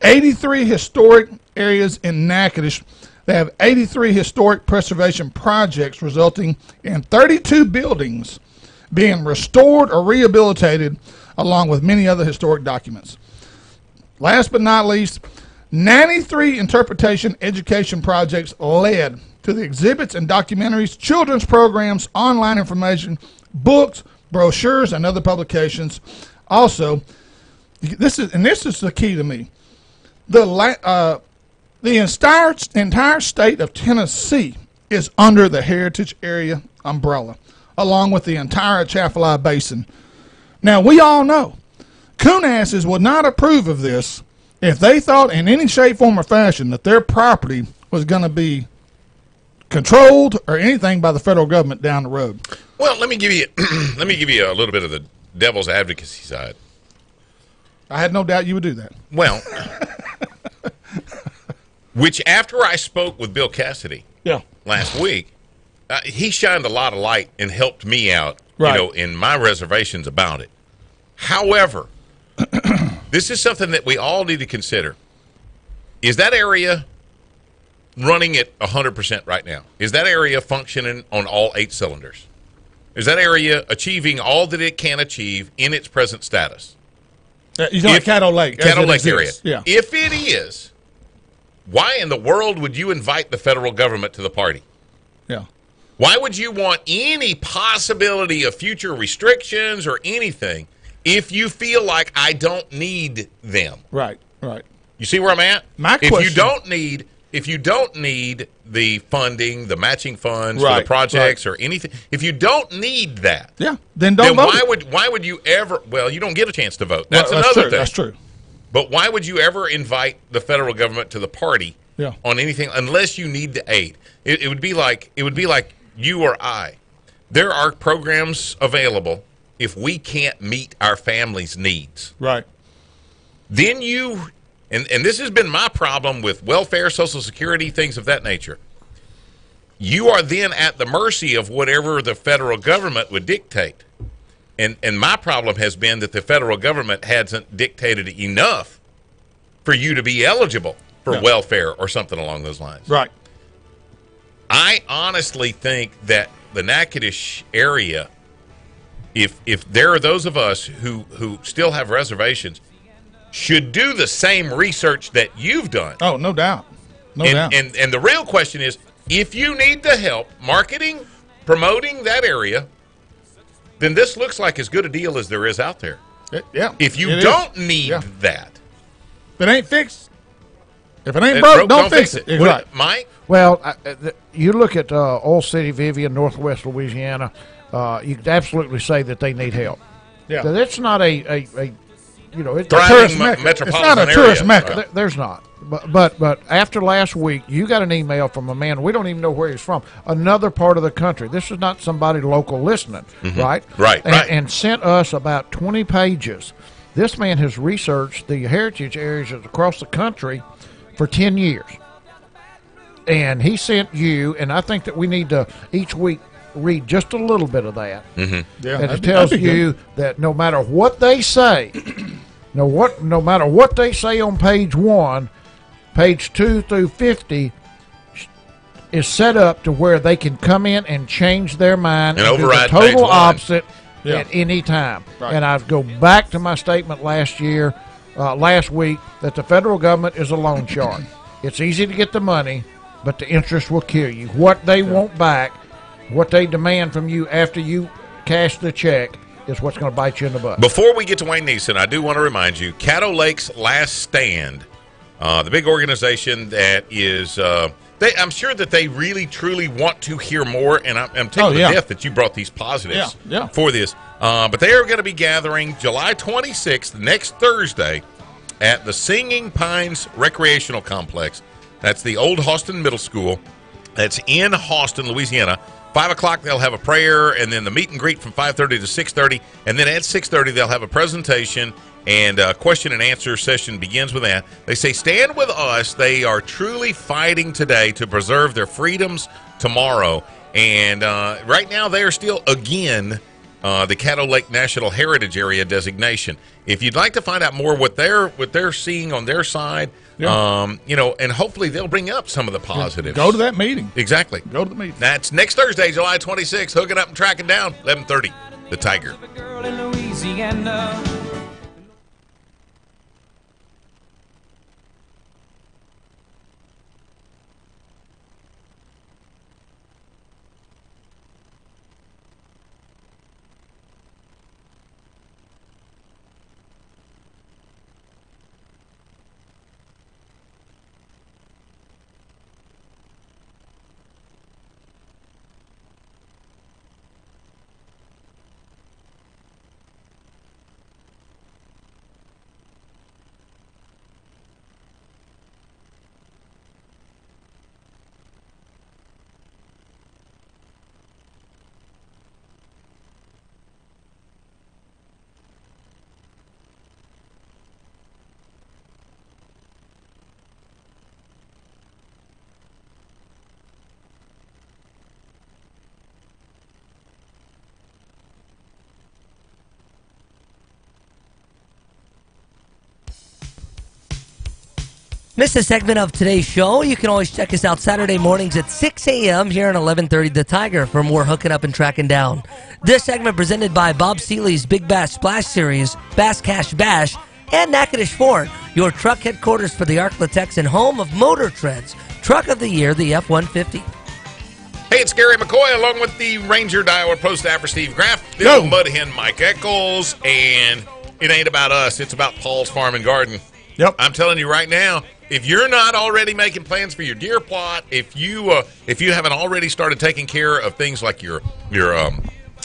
83 historic areas in Natchitoches. They have 83 historic preservation projects resulting in 32 buildings being restored or rehabilitated, along with many other historic documents. Last but not least, 93 interpretation education projects led to the exhibits and documentaries, children's programs, online information, books, brochures, and other publications. Also, this is the key to me. The entire state of Tennessee is under the Heritage Area umbrella, along with the entire Atchafalaya Basin. Now, we all know coonasses would not approve of this if they thought in any shape, form, or fashion that their property was going to be controlled or anything by the federal government down the road. Well, let me give you a little bit of the devil's advocacy side. I had no doubt you would do that. Well, which after I spoke with Bill Cassidy last week, he shined a lot of light and helped me out, in my reservations about it. However, this is something that we all need to consider. Is that area running at 100% right now? Is that area functioning on all 8 cylinders? Is that area achieving all that it can achieve in its present status? You know, Caddo Lake. Caddo Lake area. Yeah. If it is, why in the world would you invite the federal government to the party? Yeah. Why would you want any possibility of future restrictions or anything if you feel like I don't need them? Right. You see where I'm at? Question. If you don't need the funding, the matching funds for the projects or anything, if you don't need that, then don't vote. Why would you ever? Well, you don't get a chance to vote. That's another thing. That's true. But why would you ever invite the federal government to the party on anything unless you need the aid? It would be like you or I. There are programs available if we can't meet our family's needs. Right. Then and this has been my problem with welfare, Social Security, things of that nature. You are then at the mercy of whatever the federal government would dictate. And my problem has been that the federal government hasn't dictated enough for you to be eligible for welfare or something along those lines. Right. I honestly think that the Natchitoches area, if there are those of us who still have reservations, should do the same research that you've done. Oh, no doubt. No doubt. And the real question is, if you need the help marketing, promoting that area, then this looks like as good a deal as there is out there. If you don't need that. If it ain't fixed, if it ain't broke, don't fix it. Right. Mike? Well, you look at Oil City, Vivian, Northwest Louisiana, you could absolutely say that they need help. Yeah. That's not it's Thriving tourist mecca. metropolitan It's not a area. tourist mecca. Right. There's not. But after last week, you got an email from a man, we don't even know where he's from, another part of the country. This is not somebody local listening, right? Right. And sent us about 20 pages. This man has researched the heritage areas across the country for 10 years. And he sent you, and I think that we need to each week read just a little bit of that. Mm-hmm. Yeah, and it tells you that no matter what they say, no matter what they say on page 1, page 2 through 50 is set up to where they can come in and change their mind and do the override total page 1. opposite at any time. Right. And I go back to my statement last week, that the federal government is a loan shark. It's easy to get the money, but the interest will kill you. What they want back, what they demand from you after you cash the check, is what's going to bite you in the butt. Before we get to Wayne Neeson, I do want to remind you, Caddo Lake's Last Stand, the big organization that is, I'm sure that they really, truly want to hear more, and I'm taking the death that you brought these positives for this. But they are going to be gathering July 26th, next Thursday, at the Singing Pines Recreational Complex. That's the old Austin Middle School. That's in Austin, Louisiana. 5 o'clock, they'll have a prayer, and then the meet and greet from 5:30 to 6:30. And then at 6:30, they'll have a presentation, and a question and answer session begins with that. They say, stand with us. They are truly fighting today to preserve their freedoms tomorrow. And right now they are still, again, the Caddo Lake National Heritage Area designation. If you'd like to find out more what they're seeing on their side, and hopefully they'll bring up some of the positives. Go to that meeting. Exactly. Go to the meeting. That's next Thursday, July 26th. Hooking up and tracking down, 11:30. The Tiger. Girl in Louisiana. Missed a segment of today's show? You can always check us out Saturday mornings at 6 a.m. here on 1130 The Tiger for more hooking up and tracking down. This segment presented by Bob Seeley's Big Bass Splash Series, Bass Cash Bash, and Natchitoches Ford, your truck headquarters for the Arklatex and home of Motor Trend's Truck of the Year, the F-150. Hey, it's Gary McCoy along with the Ranger Iowa Post staffer Steve Graff, Bill Mudhen, Mike Eccles, and it ain't about us. It's about Paul's Farm and Garden. Yep. I'm telling you right now, if you're not already making plans for your deer plot, if you haven't already started taking care of things like your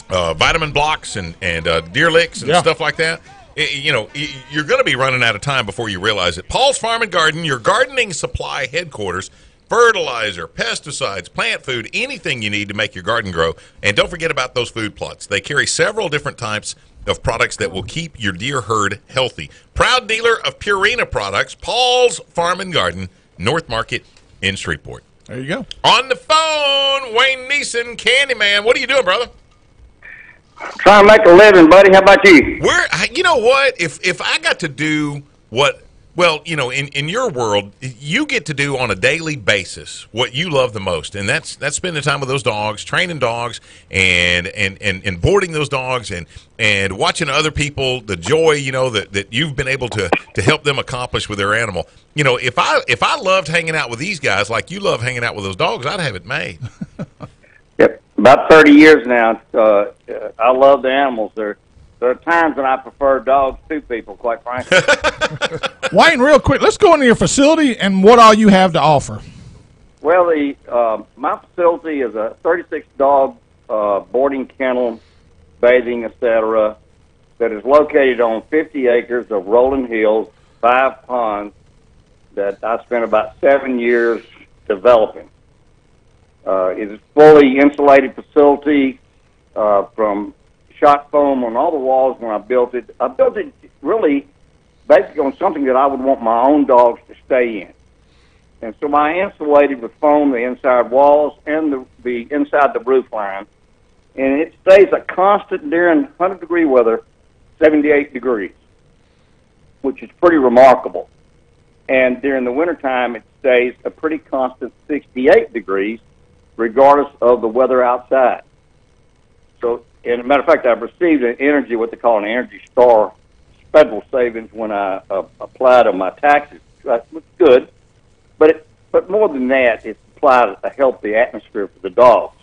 vitamin blocks and deer licks and stuff like that, you're going to be running out of time before you realize it. Paul's Farm and Garden, your gardening supply headquarters. Fertilizer, pesticides, plant food, anything you need to make your garden grow. And don't forget about those food plots. They carry several different types of products that will keep your deer herd healthy. Proud dealer of Purina products, Paul's Farm and Garden, North Market in Shreveport. There you go. On the phone, Wayne Neeson, Candyman. What are you doing, brother? Trying to make a living, buddy. How about you? You know what? If I got to do what... Well, in your world, you get to do on a daily basis what you love the most, and that's spending time with those dogs, training dogs, and boarding those dogs, and watching other people, the joy, that you've been able to help them accomplish with their animal. If I loved hanging out with these guys like you love hanging out with those dogs, I'd have it made. Yep, about 30 years now. I love the animals. There are times when I prefer dogs to people, quite frankly. Wayne, real quick, let's go into your facility and what all you have to offer. Well, my facility is a 36-dog boarding kennel, bathing, etc., that is located on 50 acres of rolling hills, 5 ponds that I spent about 7 years developing. It is a fully insulated facility from shot foam on all the walls when I built it. I built it really basically on something that I would want my own dogs to stay in. And so I insulated with foam the inside walls and the inside the roof line. And it stays a constant during 100-degree weather, 78 degrees, which is pretty remarkable. And during the wintertime, it stays a pretty constant 68 degrees, regardless of the weather outside. So, as a matter of fact, I've received what they call an Energy Star federal savings when I applied on my taxes. That was good. But more than that, it's applied a healthy atmosphere for the dogs.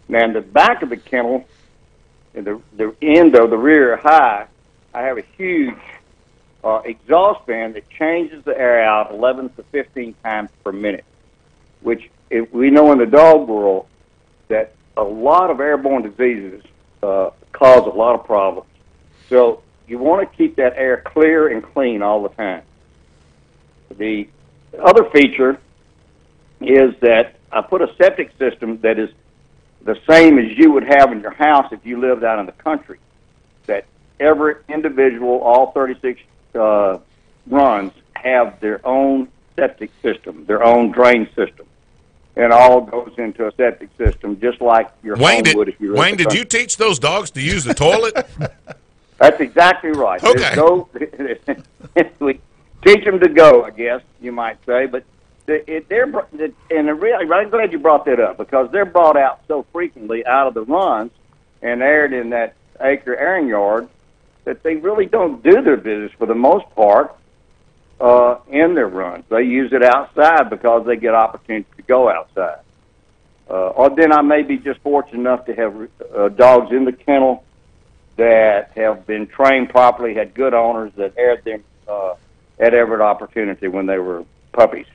Now, in the back of the kennel, in the end of the rear high, I have a huge exhaust fan that changes the air out 11 to 15 times per minute, which we know in the dog world that a lot of airborne diseases cause a lot of problems. So you want to keep that air clear and clean all the time. The other feature is that I put a septic system that is the same as you would have in your house if you lived out in the country, that every individual, all 36 runs, have their own septic system, their own drain system. and all goes into a septic system, just like your home would if you were. Wayne, did you teach those dogs to use the toilet? That's exactly right. Okay. We teach them to go, I guess you might say, but I'm glad you brought that up, because they're brought out so frequently out of the runs and aired in that acre airing yard that they really don't do their business for the most part in their runs. They use it outside because they get opportunity to go outside. Or then I may be just fortunate enough to have dogs in the kennel that have been trained properly, had good owners that aired them at every opportunity when they were puppies.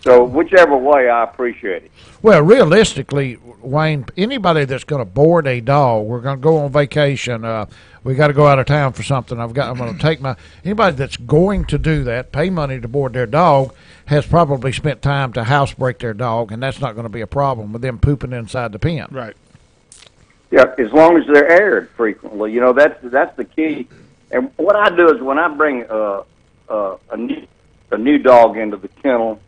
So whichever way, I appreciate it. Well, realistically, Wayne, anybody that's going to board a dog, we're going to go on vacation, we got to go out of town for something. I'm going to take anybody that's going to do that, pay money to board their dog, has probably spent time to housebreak their dog, and that's not going to be a problem with them pooping inside the pen. Right. Yeah, as long as they're aired frequently, that's the key. And what I do is when I bring a new dog into the kennel,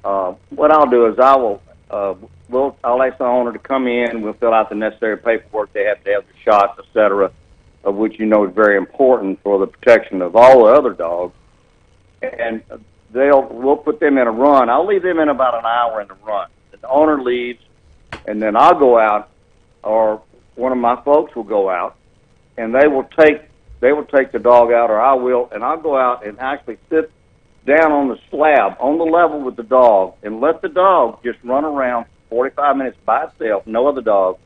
what I'll do is I'll ask the owner to come in. We'll fill out the necessary paperwork. They have to have the shots, etc., of which is very important for the protection of all the other dogs. And we'll put them in a run. I'll leave them in about an hour in the run. The owner leaves, and then I'll go out, or one of my folks will go out, and they will take the dog out, or I will, and I'll go out and actually sit down on the slab, on the level with the dog, and let the dog just run around 45 minutes by itself, no other dog,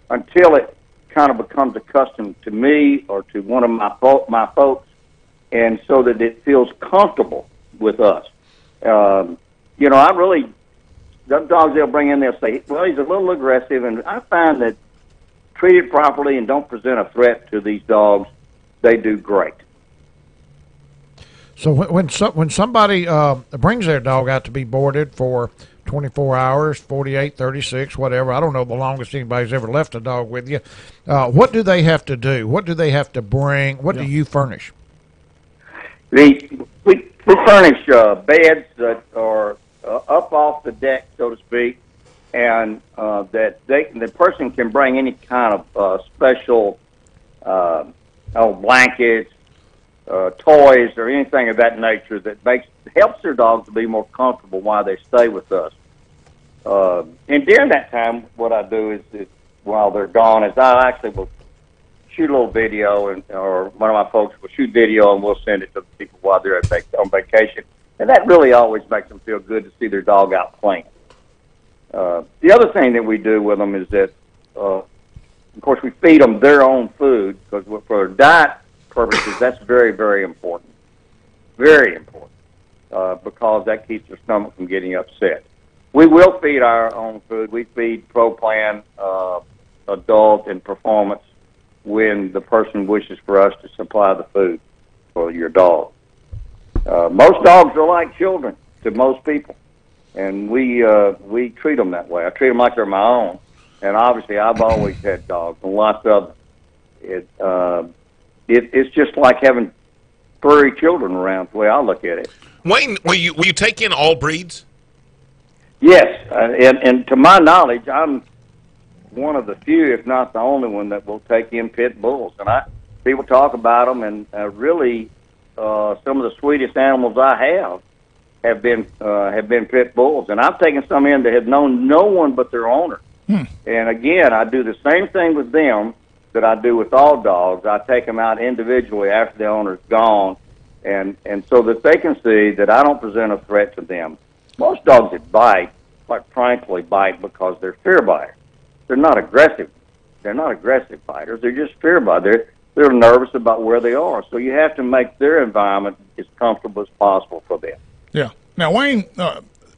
until it kind of becomes accustomed to me or to one of my folks, and so that it feels comfortable with us. I really, the dogs they'll bring in, they'll say, well, he's a little aggressive, and I find that treated properly and don't present a threat to these dogs, they do great. So when somebody brings their dog out to be boarded for 24 hours, 48, 36, whatever, I don't know the longest anybody's ever left a dog with you, what do they have to do? What do they have to bring? What do you furnish? We furnish beds that are up off the deck, so to speak, and that the person can bring any kind of special blankets, toys, or anything of that nature that helps their dog to be more comfortable while they stay with us. And during that time, what I do is while they're gone, is I actually will shoot a little video, or one of my folks will shoot video, and we'll send it to the people while they're on vacation. And that really always makes them feel good to see their dog out playing. The other thing that we do with them is that, of course, we feed them their own food, because for diet purposes, that's very, very important. Very important, because that keeps their stomach from getting upset. We will feed our own food. We feed ProPlan, Adult, and Performance when the person wishes for us to supply the food for your dog. Most dogs are like children to most people, and we treat them that way. I treat them like they're my own, and obviously I've always had dogs, and lots of them. It's just like having furry children around, the way I look at it. Wayne, will you take in all breeds? Yes, and to my knowledge, I'm one of the few, if not the only one, that will take in pit bulls. And people talk about them, and really, some of the sweetest animals I have been pit bulls. And I've taken some in that have known no one but their owner. And again, I do the same thing with them that I do with all dogs. I take them out individually after the owner's gone, and so that they can see that I don't present a threat to them. Most dogs that bite, quite frankly, bite because they're fear biters. They're not aggressive. They're not aggressive biters. They're just fear biters. They're nervous about where they are. So you have to make their environment as comfortable as possible for them. Yeah. Now, Wayne,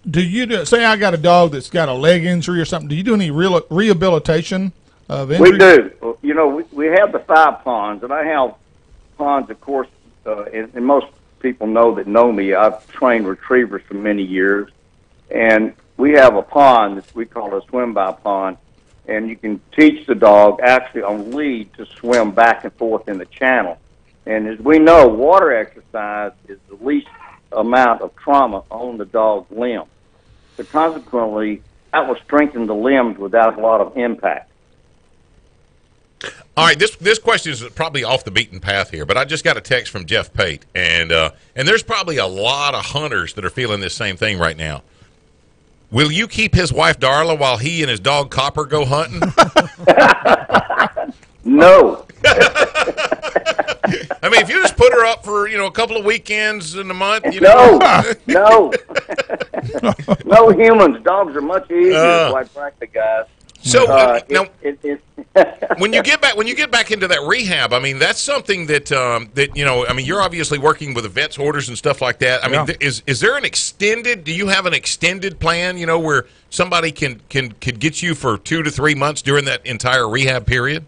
do you say I got a dog that's got a leg injury or something? Do you do any rehabilitation of injury? We do. We have the 5 ponds, and I have ponds, of course, and most people know me. I've trained retrievers for many years, and we have a pond that we call a swim-by pond, and you can teach the dog actually on lead to swim back and forth in the channel. And as we know, water exercise is the least amount of trauma on the dog's limb. So consequently, that will strengthen the limbs without a lot of impact. All right, this question is probably off the beaten path here, but I just got a text from Jeff Pate, and there's probably a lot of hunters that are feeling this same thing right now. Will you keep his wife Darla while he and his dog Copper go hunting? No. I mean, if you just put her up for a couple of weekends in a month, no, no humans. Dogs are much easier, quite frankly, guys. So now, when you get back into that rehab, I mean, that's something that I mean, you're obviously working with the vet's orders and stuff like that. I mean, is there an extended? Do you have an extended plan? Where somebody could get you for 2 to 3 months during that entire rehab period?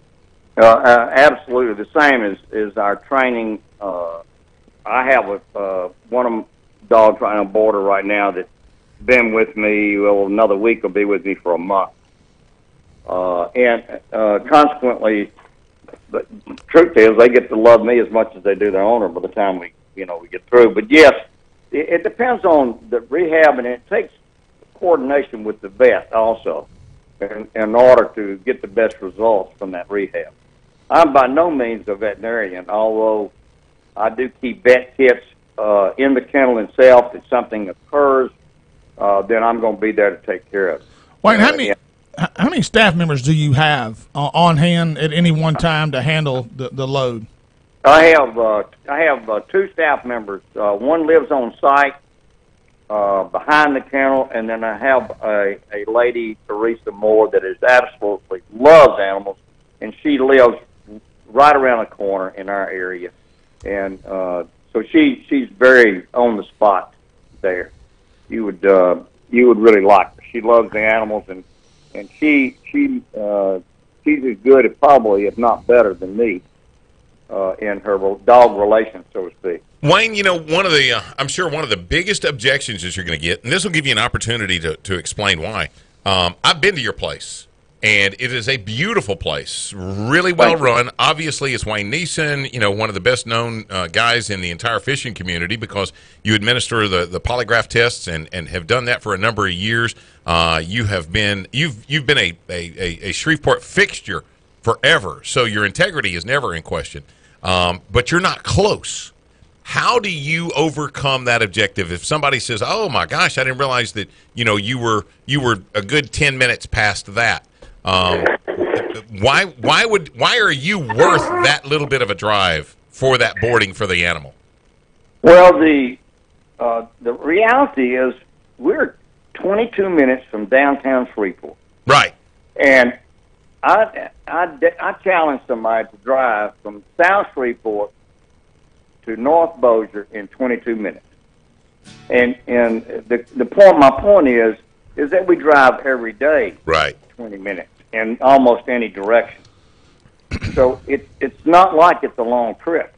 Absolutely, the same as our training. I have one of my dogs right on border right now that's been with me. Well, another week will be with me for a month. And consequently, the truth is, they get to love me as much as they do their owner by the time we get through. But yes, it depends on the rehab, and it takes coordination with the vet also in order to get the best results from that rehab. I'm by no means a veterinarian, although I do keep vet kits in the kennel itself. If something occurs, then I'm going to be there to take care of it. Wayne, how many staff members do you have on hand at any one time to handle the load? I have 2 staff members. One lives on site behind the kennel, and then I have a lady, Teresa Moore, that is absolutely loves animals, and she lives right around the corner in our area, and so she's very on the spot there. You would really like her. She loves the animals, and she's as good, if not better than me in her dog relations, so to speak. Wayne, I'm sure one of the biggest objections that you're going to get, and this will give you an opportunity to explain why. I've been to your place, and it is a beautiful place, really well run. Obviously, it's Wayne Neeson, one of the best known guys in the entire fishing community, because you administer the polygraph tests and have done that for a number of years. You've been a Shreveport fixture forever, so your integrity is never in question. But you're not close. How do you overcome that objective if somebody says, "Oh my gosh, I didn't realize that you were a good 10 minutes past that"? Why are you worth that little bit of a drive for that boarding for the animal? Well, the reality is we're 22 minutes from downtown Shreveport. Right. And I challenge somebody to drive from South Shreveport to North Bossier in 22 minutes. And my point is that we drive every day. Right. 20 minutes in almost any direction. So it's not like it's a long trip.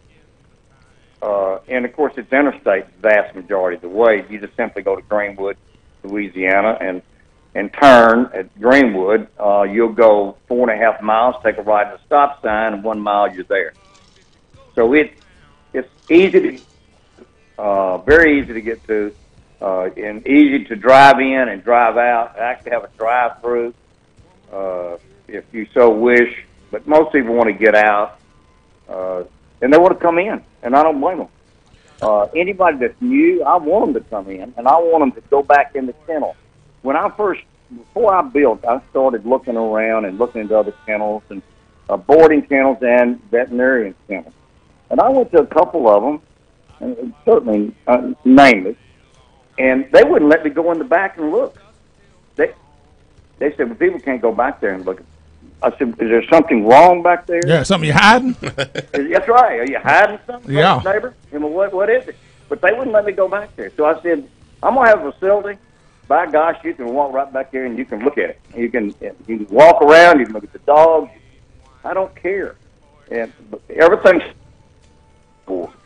And of course it's interstate the vast majority of the way. You just simply go to Greenwood, Louisiana, and turn at Greenwood. You'll go 4.5 miles, take a right at the stop sign, and 1 mile you're there. So it's easy to, very easy to get to, and easy to drive in and drive out. I actually have a drive-through if you so wish, but most people want to get out, and they want to come in, and I don't blame them. Anybody that's new, I want them to come in, and I want them to go back in the kennel. Before I built, I started looking around and looking into other kennels and boarding kennels and veterinarian kennels. And I went to a couple of them, and certainly nameless, and they wouldn't let me go in the back and look. They said, well, people can't go back there and look. I said, is there something wrong back there? Yeah, something you hiding? That's right. Are you hiding something, neighbor? And what is it? But they wouldn't let me go back there. So I said, I'm going to have a facility. By gosh, you can walk right back there and you can look at it. You can walk around. You can look at the dogs. I don't care. And everything's important.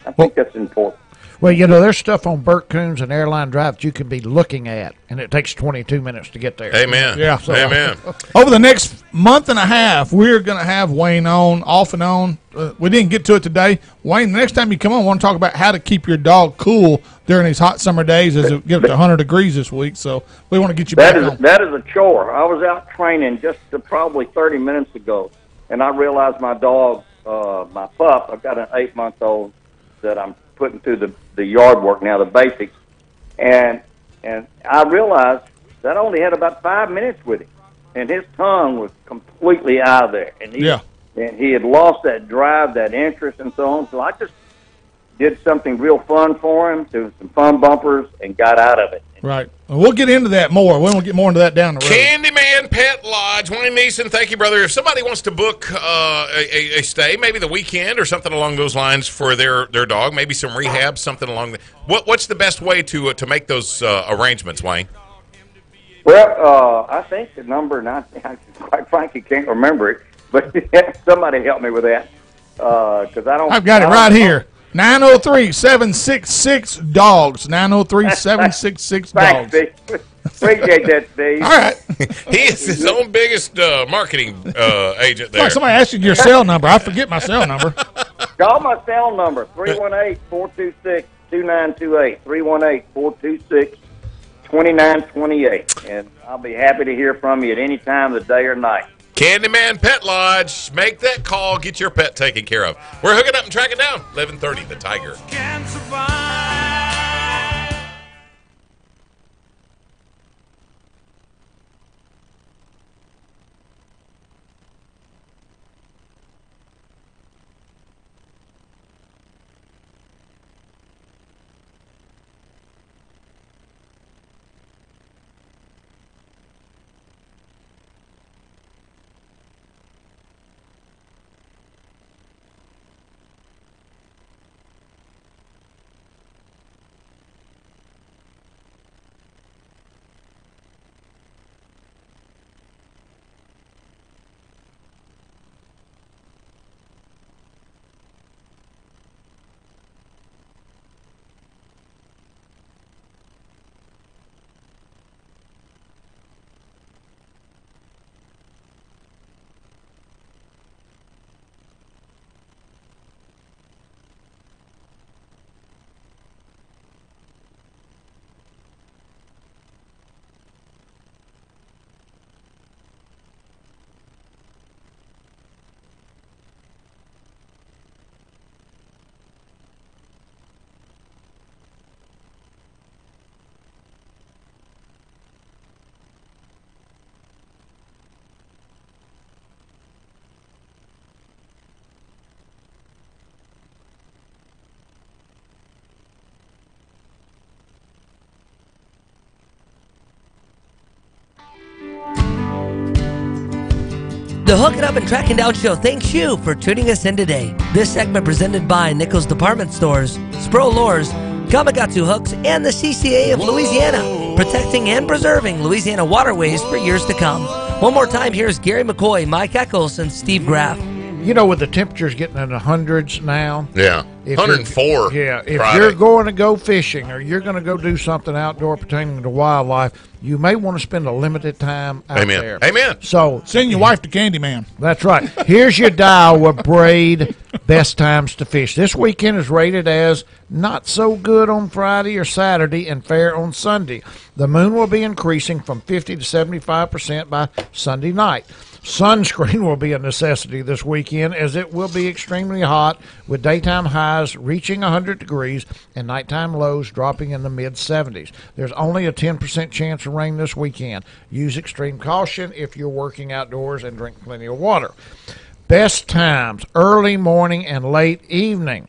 I think that's important. Well, there's stuff on Burt Coons and Airline Drive that you can be looking at, and it takes 22 minutes to get there. Amen. Yeah. Amen. Over the next month and a half, we're going to have Wayne on, off and on. We didn't get to it today. Wayne, the next time you come on, I want to talk about how to keep your dog cool during these hot summer days as it gets to 100 degrees this week. So we want to get you back on. That is a chore. I was out training just probably 30 minutes ago, and I realized my dog, my pup, I've got an 8-month-old that I'm putting through the yard work now, the basics, and I realized that I only had about 5 minutes with him, and his tongue was completely out of there, and he had lost that drive, that interest, and so on. So I just did something real fun for him, threw some fun bumpers, and got out of it. Right. Well, we'll get into that more. We'll get more into that down the road. Candyman Pet Lodge. Wayne Neeson, thank you, brother. If somebody wants to book a stay, maybe the weekend or something along those lines for their dog, maybe some rehab, something along the what's the best way to make those arrangements, Wayne? Well, I think the number, and I quite frankly can't remember it, but somebody help me with that because I don't. I've got it right here. 903-766-DOGS. 903-766-DOGS. Thanks, Steve. Appreciate that, Steve. All right. He is his own biggest marketing agent there. Like somebody asked you your cell number. I forget my cell number. Call my cell number, 318-426-2928. 318-426-2928. And I'll be happy to hear from you at any time of the day or night. Candyman Pet Lodge. Make that call. Get your pet taken care of. We're hooking up and tracking down 11:30, the Tiger. Can survive. The Hooking Up and Tracking Down Show thanks you for tuning us in today. This segment presented by Nichols Department Stores, Spro Lures, Kamagatsu Hooks, and the CCA of Louisiana, protecting and preserving Louisiana waterways for years to come. One more time, here's Gary McCoy, Mike Eccles, and Steve Graff. With the temperatures getting in the hundreds now. Yeah, 104. Yeah, if Friday. you're going to go fishing or you're going to go do something outdoor pertaining to wildlife, you may want to spend a limited time out there. Amen. So send your wife to Candyman. That's right. Here's your Daiwa braid best times to fish. This weekend is rated as not so good on Friday or Saturday and fair on Sunday. The moon will be increasing from 50 to 75% by Sunday night. Sunscreen will be a necessity this weekend as it will be extremely hot with daytime highs reaching 100 degrees and nighttime lows dropping in the mid-70s. There's only a 10% chance of rain this weekend. Use extreme caution if you're working outdoors and drink plenty of water. Best times, early morning and late evening.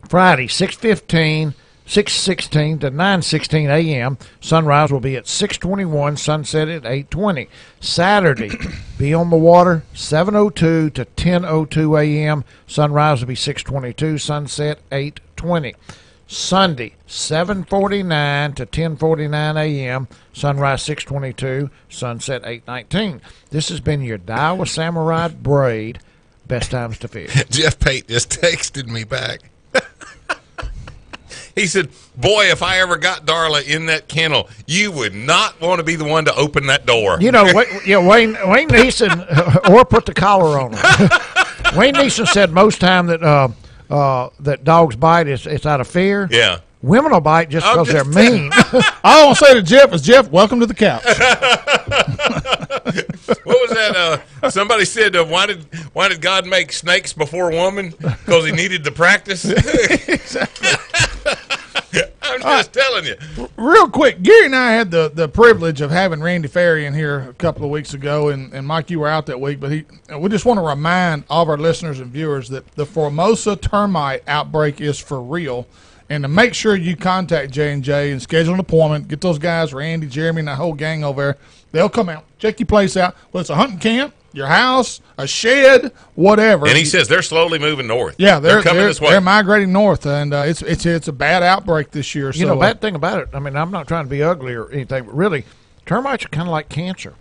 Friday, 6:16 to 9:16 a.m. Sunrise will be at 6:21, sunset at 8:20. Saturday, be on the water, 7:02 to 10:02 a.m. Sunrise will be 6:22, sunset 8:20. Sunday, 7:49 to 10:49 a.m. Sunrise 6:22, sunset 8:19. This has been your Daiwa Samurai Braid best times to fish. Jeff Pate just texted me back. He said, boy, if I ever got Darla in that kennel, you would not want to be the one to open that door. You know, Wayne Neeson, or put the collar on him. Wayne Neeson said most time that that dogs bite it's out of fear. Yeah. Women will bite just because they're mean. All I want to say to Jeff is, Jeff, welcome to the couch. What was that? Somebody said, why did God make snakes before woman? Because he needed to practice. I'm just telling you. Real quick, Gary and I had the privilege of having Randy Ferry in here a couple of weeks ago, and Mike, you were out that week, but we just want to remind all of our listeners and viewers that the Formosa termite outbreak is for real. And to make sure you contact J&J and schedule an appointment, get those guys, Randy, Jeremy, and that whole gang over there. They'll come out, check your place out. Well, it's a hunting camp, your house, a shed, whatever. And he says they're slowly moving north. Yeah, they're coming this way. They're migrating north, and it's a bad outbreak this year. You know, bad thing about it, I mean, I'm not trying to be ugly or anything, but really, termites are kind of like cancer.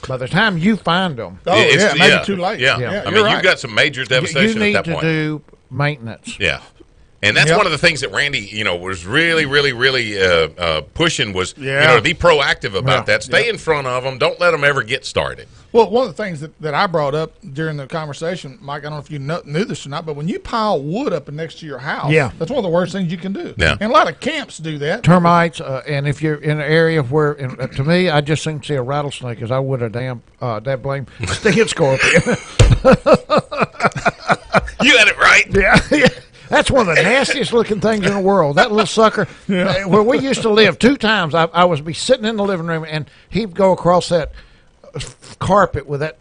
By the time you find them, maybe too late. Yeah. I mean, you've got some major devastation you at that point. You need to do maintenance. Yeah. And that's one of the things that Randy, was really, really, really pushing was, to be proactive about that. Stay in front of them. Don't let them ever get started. Well, one of the things that I brought up during the conversation, Mike, I don't know if you knew this or not, but when you pile wood up next to your house, that's one of the worst things you can do. Yeah. And a lot of camps do that. Termites, and if you're in an area where, to me, I just think see a rattlesnake as I would a damn stinging scorpion. You had it right. Yeah. That's one of the nastiest looking things in the world. That little sucker. Where we used to live, 2 times I was be sitting in the living room and he'd go across that carpet with that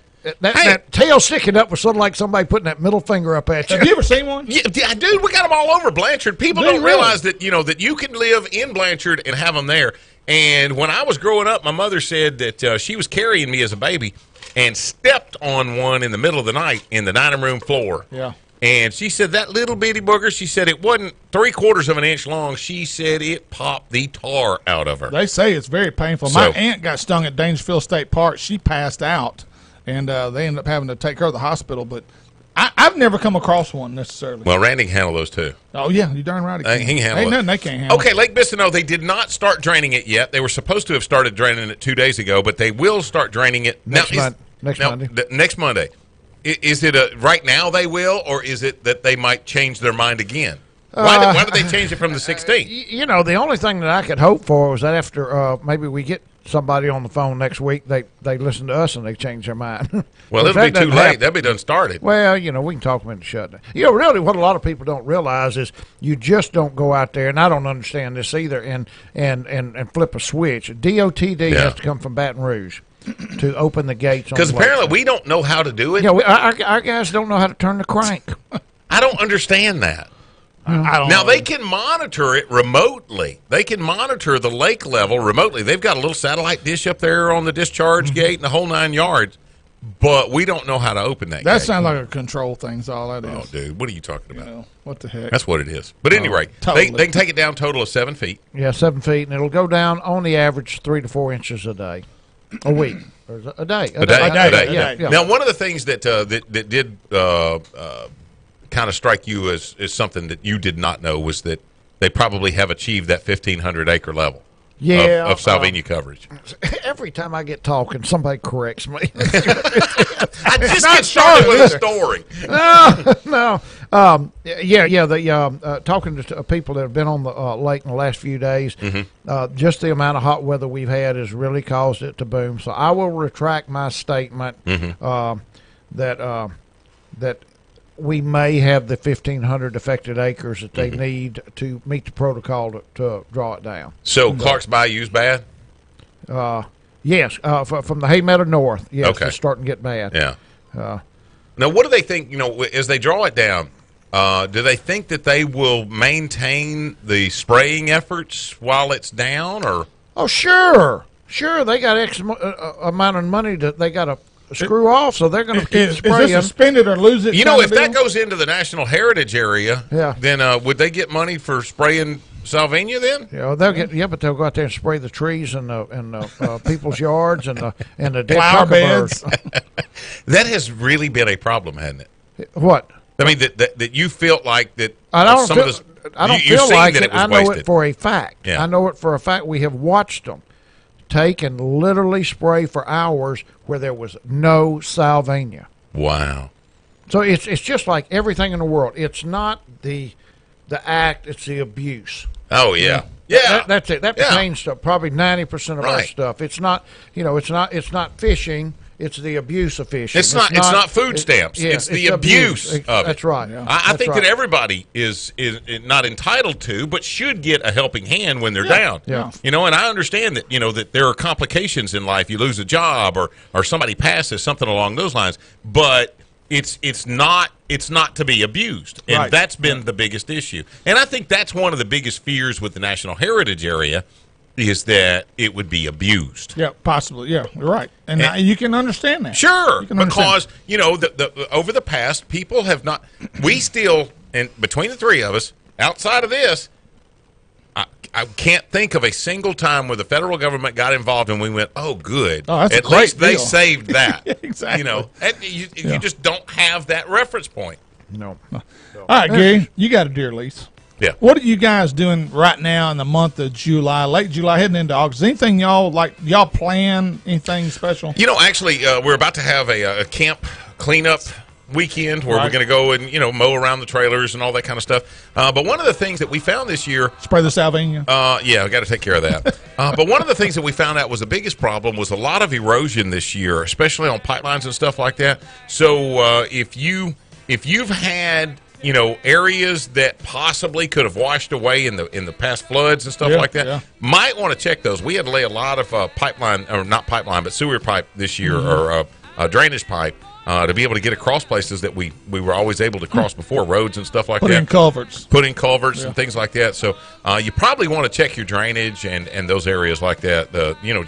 tail sticking up, was sort of like somebody putting that middle finger up at you. Have you ever seen one? Yeah, dude, we got them all over Blanchard. People don't realize that that you can live in Blanchard and have them there. And when I was growing up, my mother said that she was carrying me as a baby and stepped on one in the middle of the night in the dining room floor. Yeah. And she said that little bitty booger, she said it wasn't 3/4 of an inch long. She said it popped the tar out of her. They say it's very painful. My aunt got stung at Daingersville State Park. She passed out, and they ended up having to take her to the hospital. But I've never come across one necessarily. Well, Randy can handle those too. Oh, yeah, you darn right. He can handle Ain't it. nothing they can't handle. Okay, Lake Bissano, they did not start draining it yet. They were supposed to have started draining it 2 days ago, but they will start draining it next Monday. Next Monday. Is it right now they will, or is it that they might change their mind again? Why did they change it from the 16th? The only thing that I could hope for was that after maybe we get somebody on the phone next week, they listen to us and they change their mind. Well, it'll be too late. They'll be done started. Well, we can talk them into shutdown. Really what a lot of people don't realize is you just don't go out there, and I don't understand this either, and flip a switch. DOTD has to come from Baton Rouge to open the gates. Because apparently we don't know how to do it. Yeah, our guys don't know how to turn the crank. I don't understand that. Now, they can monitor it remotely. They can monitor the lake level remotely. They've got a little satellite dish up there on the discharge gate and the whole 9 yards, but we don't know how to open that gate. That sounds like a control thing is all that is. Oh, dude, what are you talking about? What the heck? That's what it is. But anyway, totally. they can take it down a total of 7 feet. Yeah, 7 feet, and it'll go down on the average 3 to 4 inches a day. A week. Or a day. A day. Yeah. Now, one of the things that did kind of strike you as something that you did not know was that they probably have achieved that 1,500 acre level of Salvinia coverage. Every time I get talking, somebody corrects me. I just get started with a story. No. Talking to people that have been on the lake in the last few days, just the amount of hot weather we've had has really caused it to boom. So I will retract my statement that we may have the 1,500 affected acres that they need to meet the protocol to draw it down. So Clark's Bayou's bad? Yes, from the Hay Meadow north. Yes, okay. It's starting to get bad. Yeah. Now, what do they think, as they draw it down, do they think that they will maintain the spraying efforts while it's down? Or? Oh, sure. They got X amount of money that they got to screw off, so they're going to keep spraying. Is this suspend it or lose it? If that goes into the National Heritage Area, then would they get money for spraying Salvinia then? Yeah, but they'll go out there and spray the trees and people's yards and the dead flower beds. That has really been a problem, hasn't it? What? I mean, that you felt like that I don't You're feel seeing like that it. was I know wasted. it for a fact. Yeah. I know it for a fact. We have watched them take and literally spray for hours where there was no salvia. Wow. So it's just like everything in the world. It's not the act; it's the abuse. Oh yeah. Yeah. That's it. That pertains to probably 90% of our Right. stuff. It's not, it's not fishing. It's the abuse of fishing. It's not food stamps. It's the abuse of it. That's right. I think that everybody is not entitled to, but should get a helping hand when they're down. Yeah. You know, and I understand that, that there are complications in life. You lose a job or somebody passes, something along those lines. But it's not to be abused. And Right. that's been the biggest issue. And I think that's one of the biggest fears with the National Heritage Area is that it would be abused. Yeah, possibly. Yeah, you're right. And you can understand that. Sure, You can understand. because the over the past, people have not. We still, and between the three of us, outside of this, I can't think of a single time where the federal government got involved and we went, "Oh, good." Oh, that's a At great least they deal. saved that. Exactly. And you just don't have that reference point. No. All right, Gary, you got a deer lease. Yeah. What are you guys doing right now in the month of July, late July, heading into August? Anything y'all plan? Anything special? Actually, we're about to have a camp cleanup weekend where we're Right. going to go and mow around the trailers and all that kind of stuff. But one of the things that we found this year, Spray the salvia. yeah, we got to take care of that. But one of the things that we found out was the biggest problem was a lot of erosion this year, especially on pipelines and stuff like that. So if you've had areas that possibly could have washed away in the past floods and stuff like that, might want to check those. We had to lay a lot of pipeline, or not pipeline, but sewer pipe this year, or drainage pipe. To be able to get across places that we were always able to cross before, roads and stuff like Put that. in culverts. Put in culverts and things like that. So you probably want to check your drainage and those areas like that.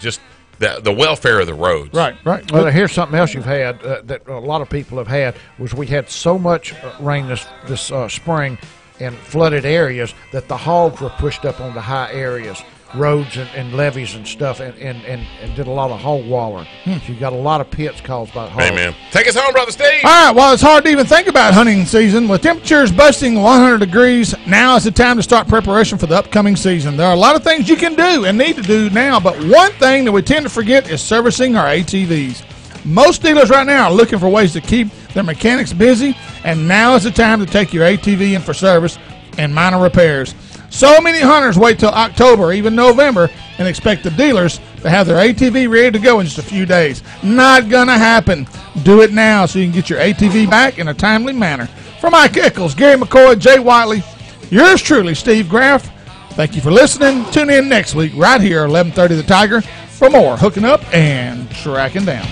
Just the welfare of the roads. Right. Well, here's something else you've had that a lot of people have had was we had so much rain this spring in flooded areas that the hogs were pushed up on the high areas, roads and levees and stuff, and did a lot of hog wallering. So you got a lot of pits caused by hogs. Amen. Take us home, Brother Steve. All right, well, it's hard to even think about hunting season. With temperatures busting 100 degrees, now is the time to start preparation for the upcoming season. There are a lot of things you can do and need to do now, but one thing that we tend to forget is servicing our ATVs. Most dealers right now are looking for ways to keep their mechanics busy, and now is the time to take your ATV in for service and minor repairs. So many hunters wait till October, even November, and expect the dealers to have their ATV ready to go in just a few days. Not gonna happen. Do it now so you can get your ATV back in a timely manner. For Mike Eccles, Gary McCoy, Jay Whiteley, yours truly, Steve Graff. Thank you for listening. Tune in next week right here, 11:30 The Tiger, for more hooking up and tracking down.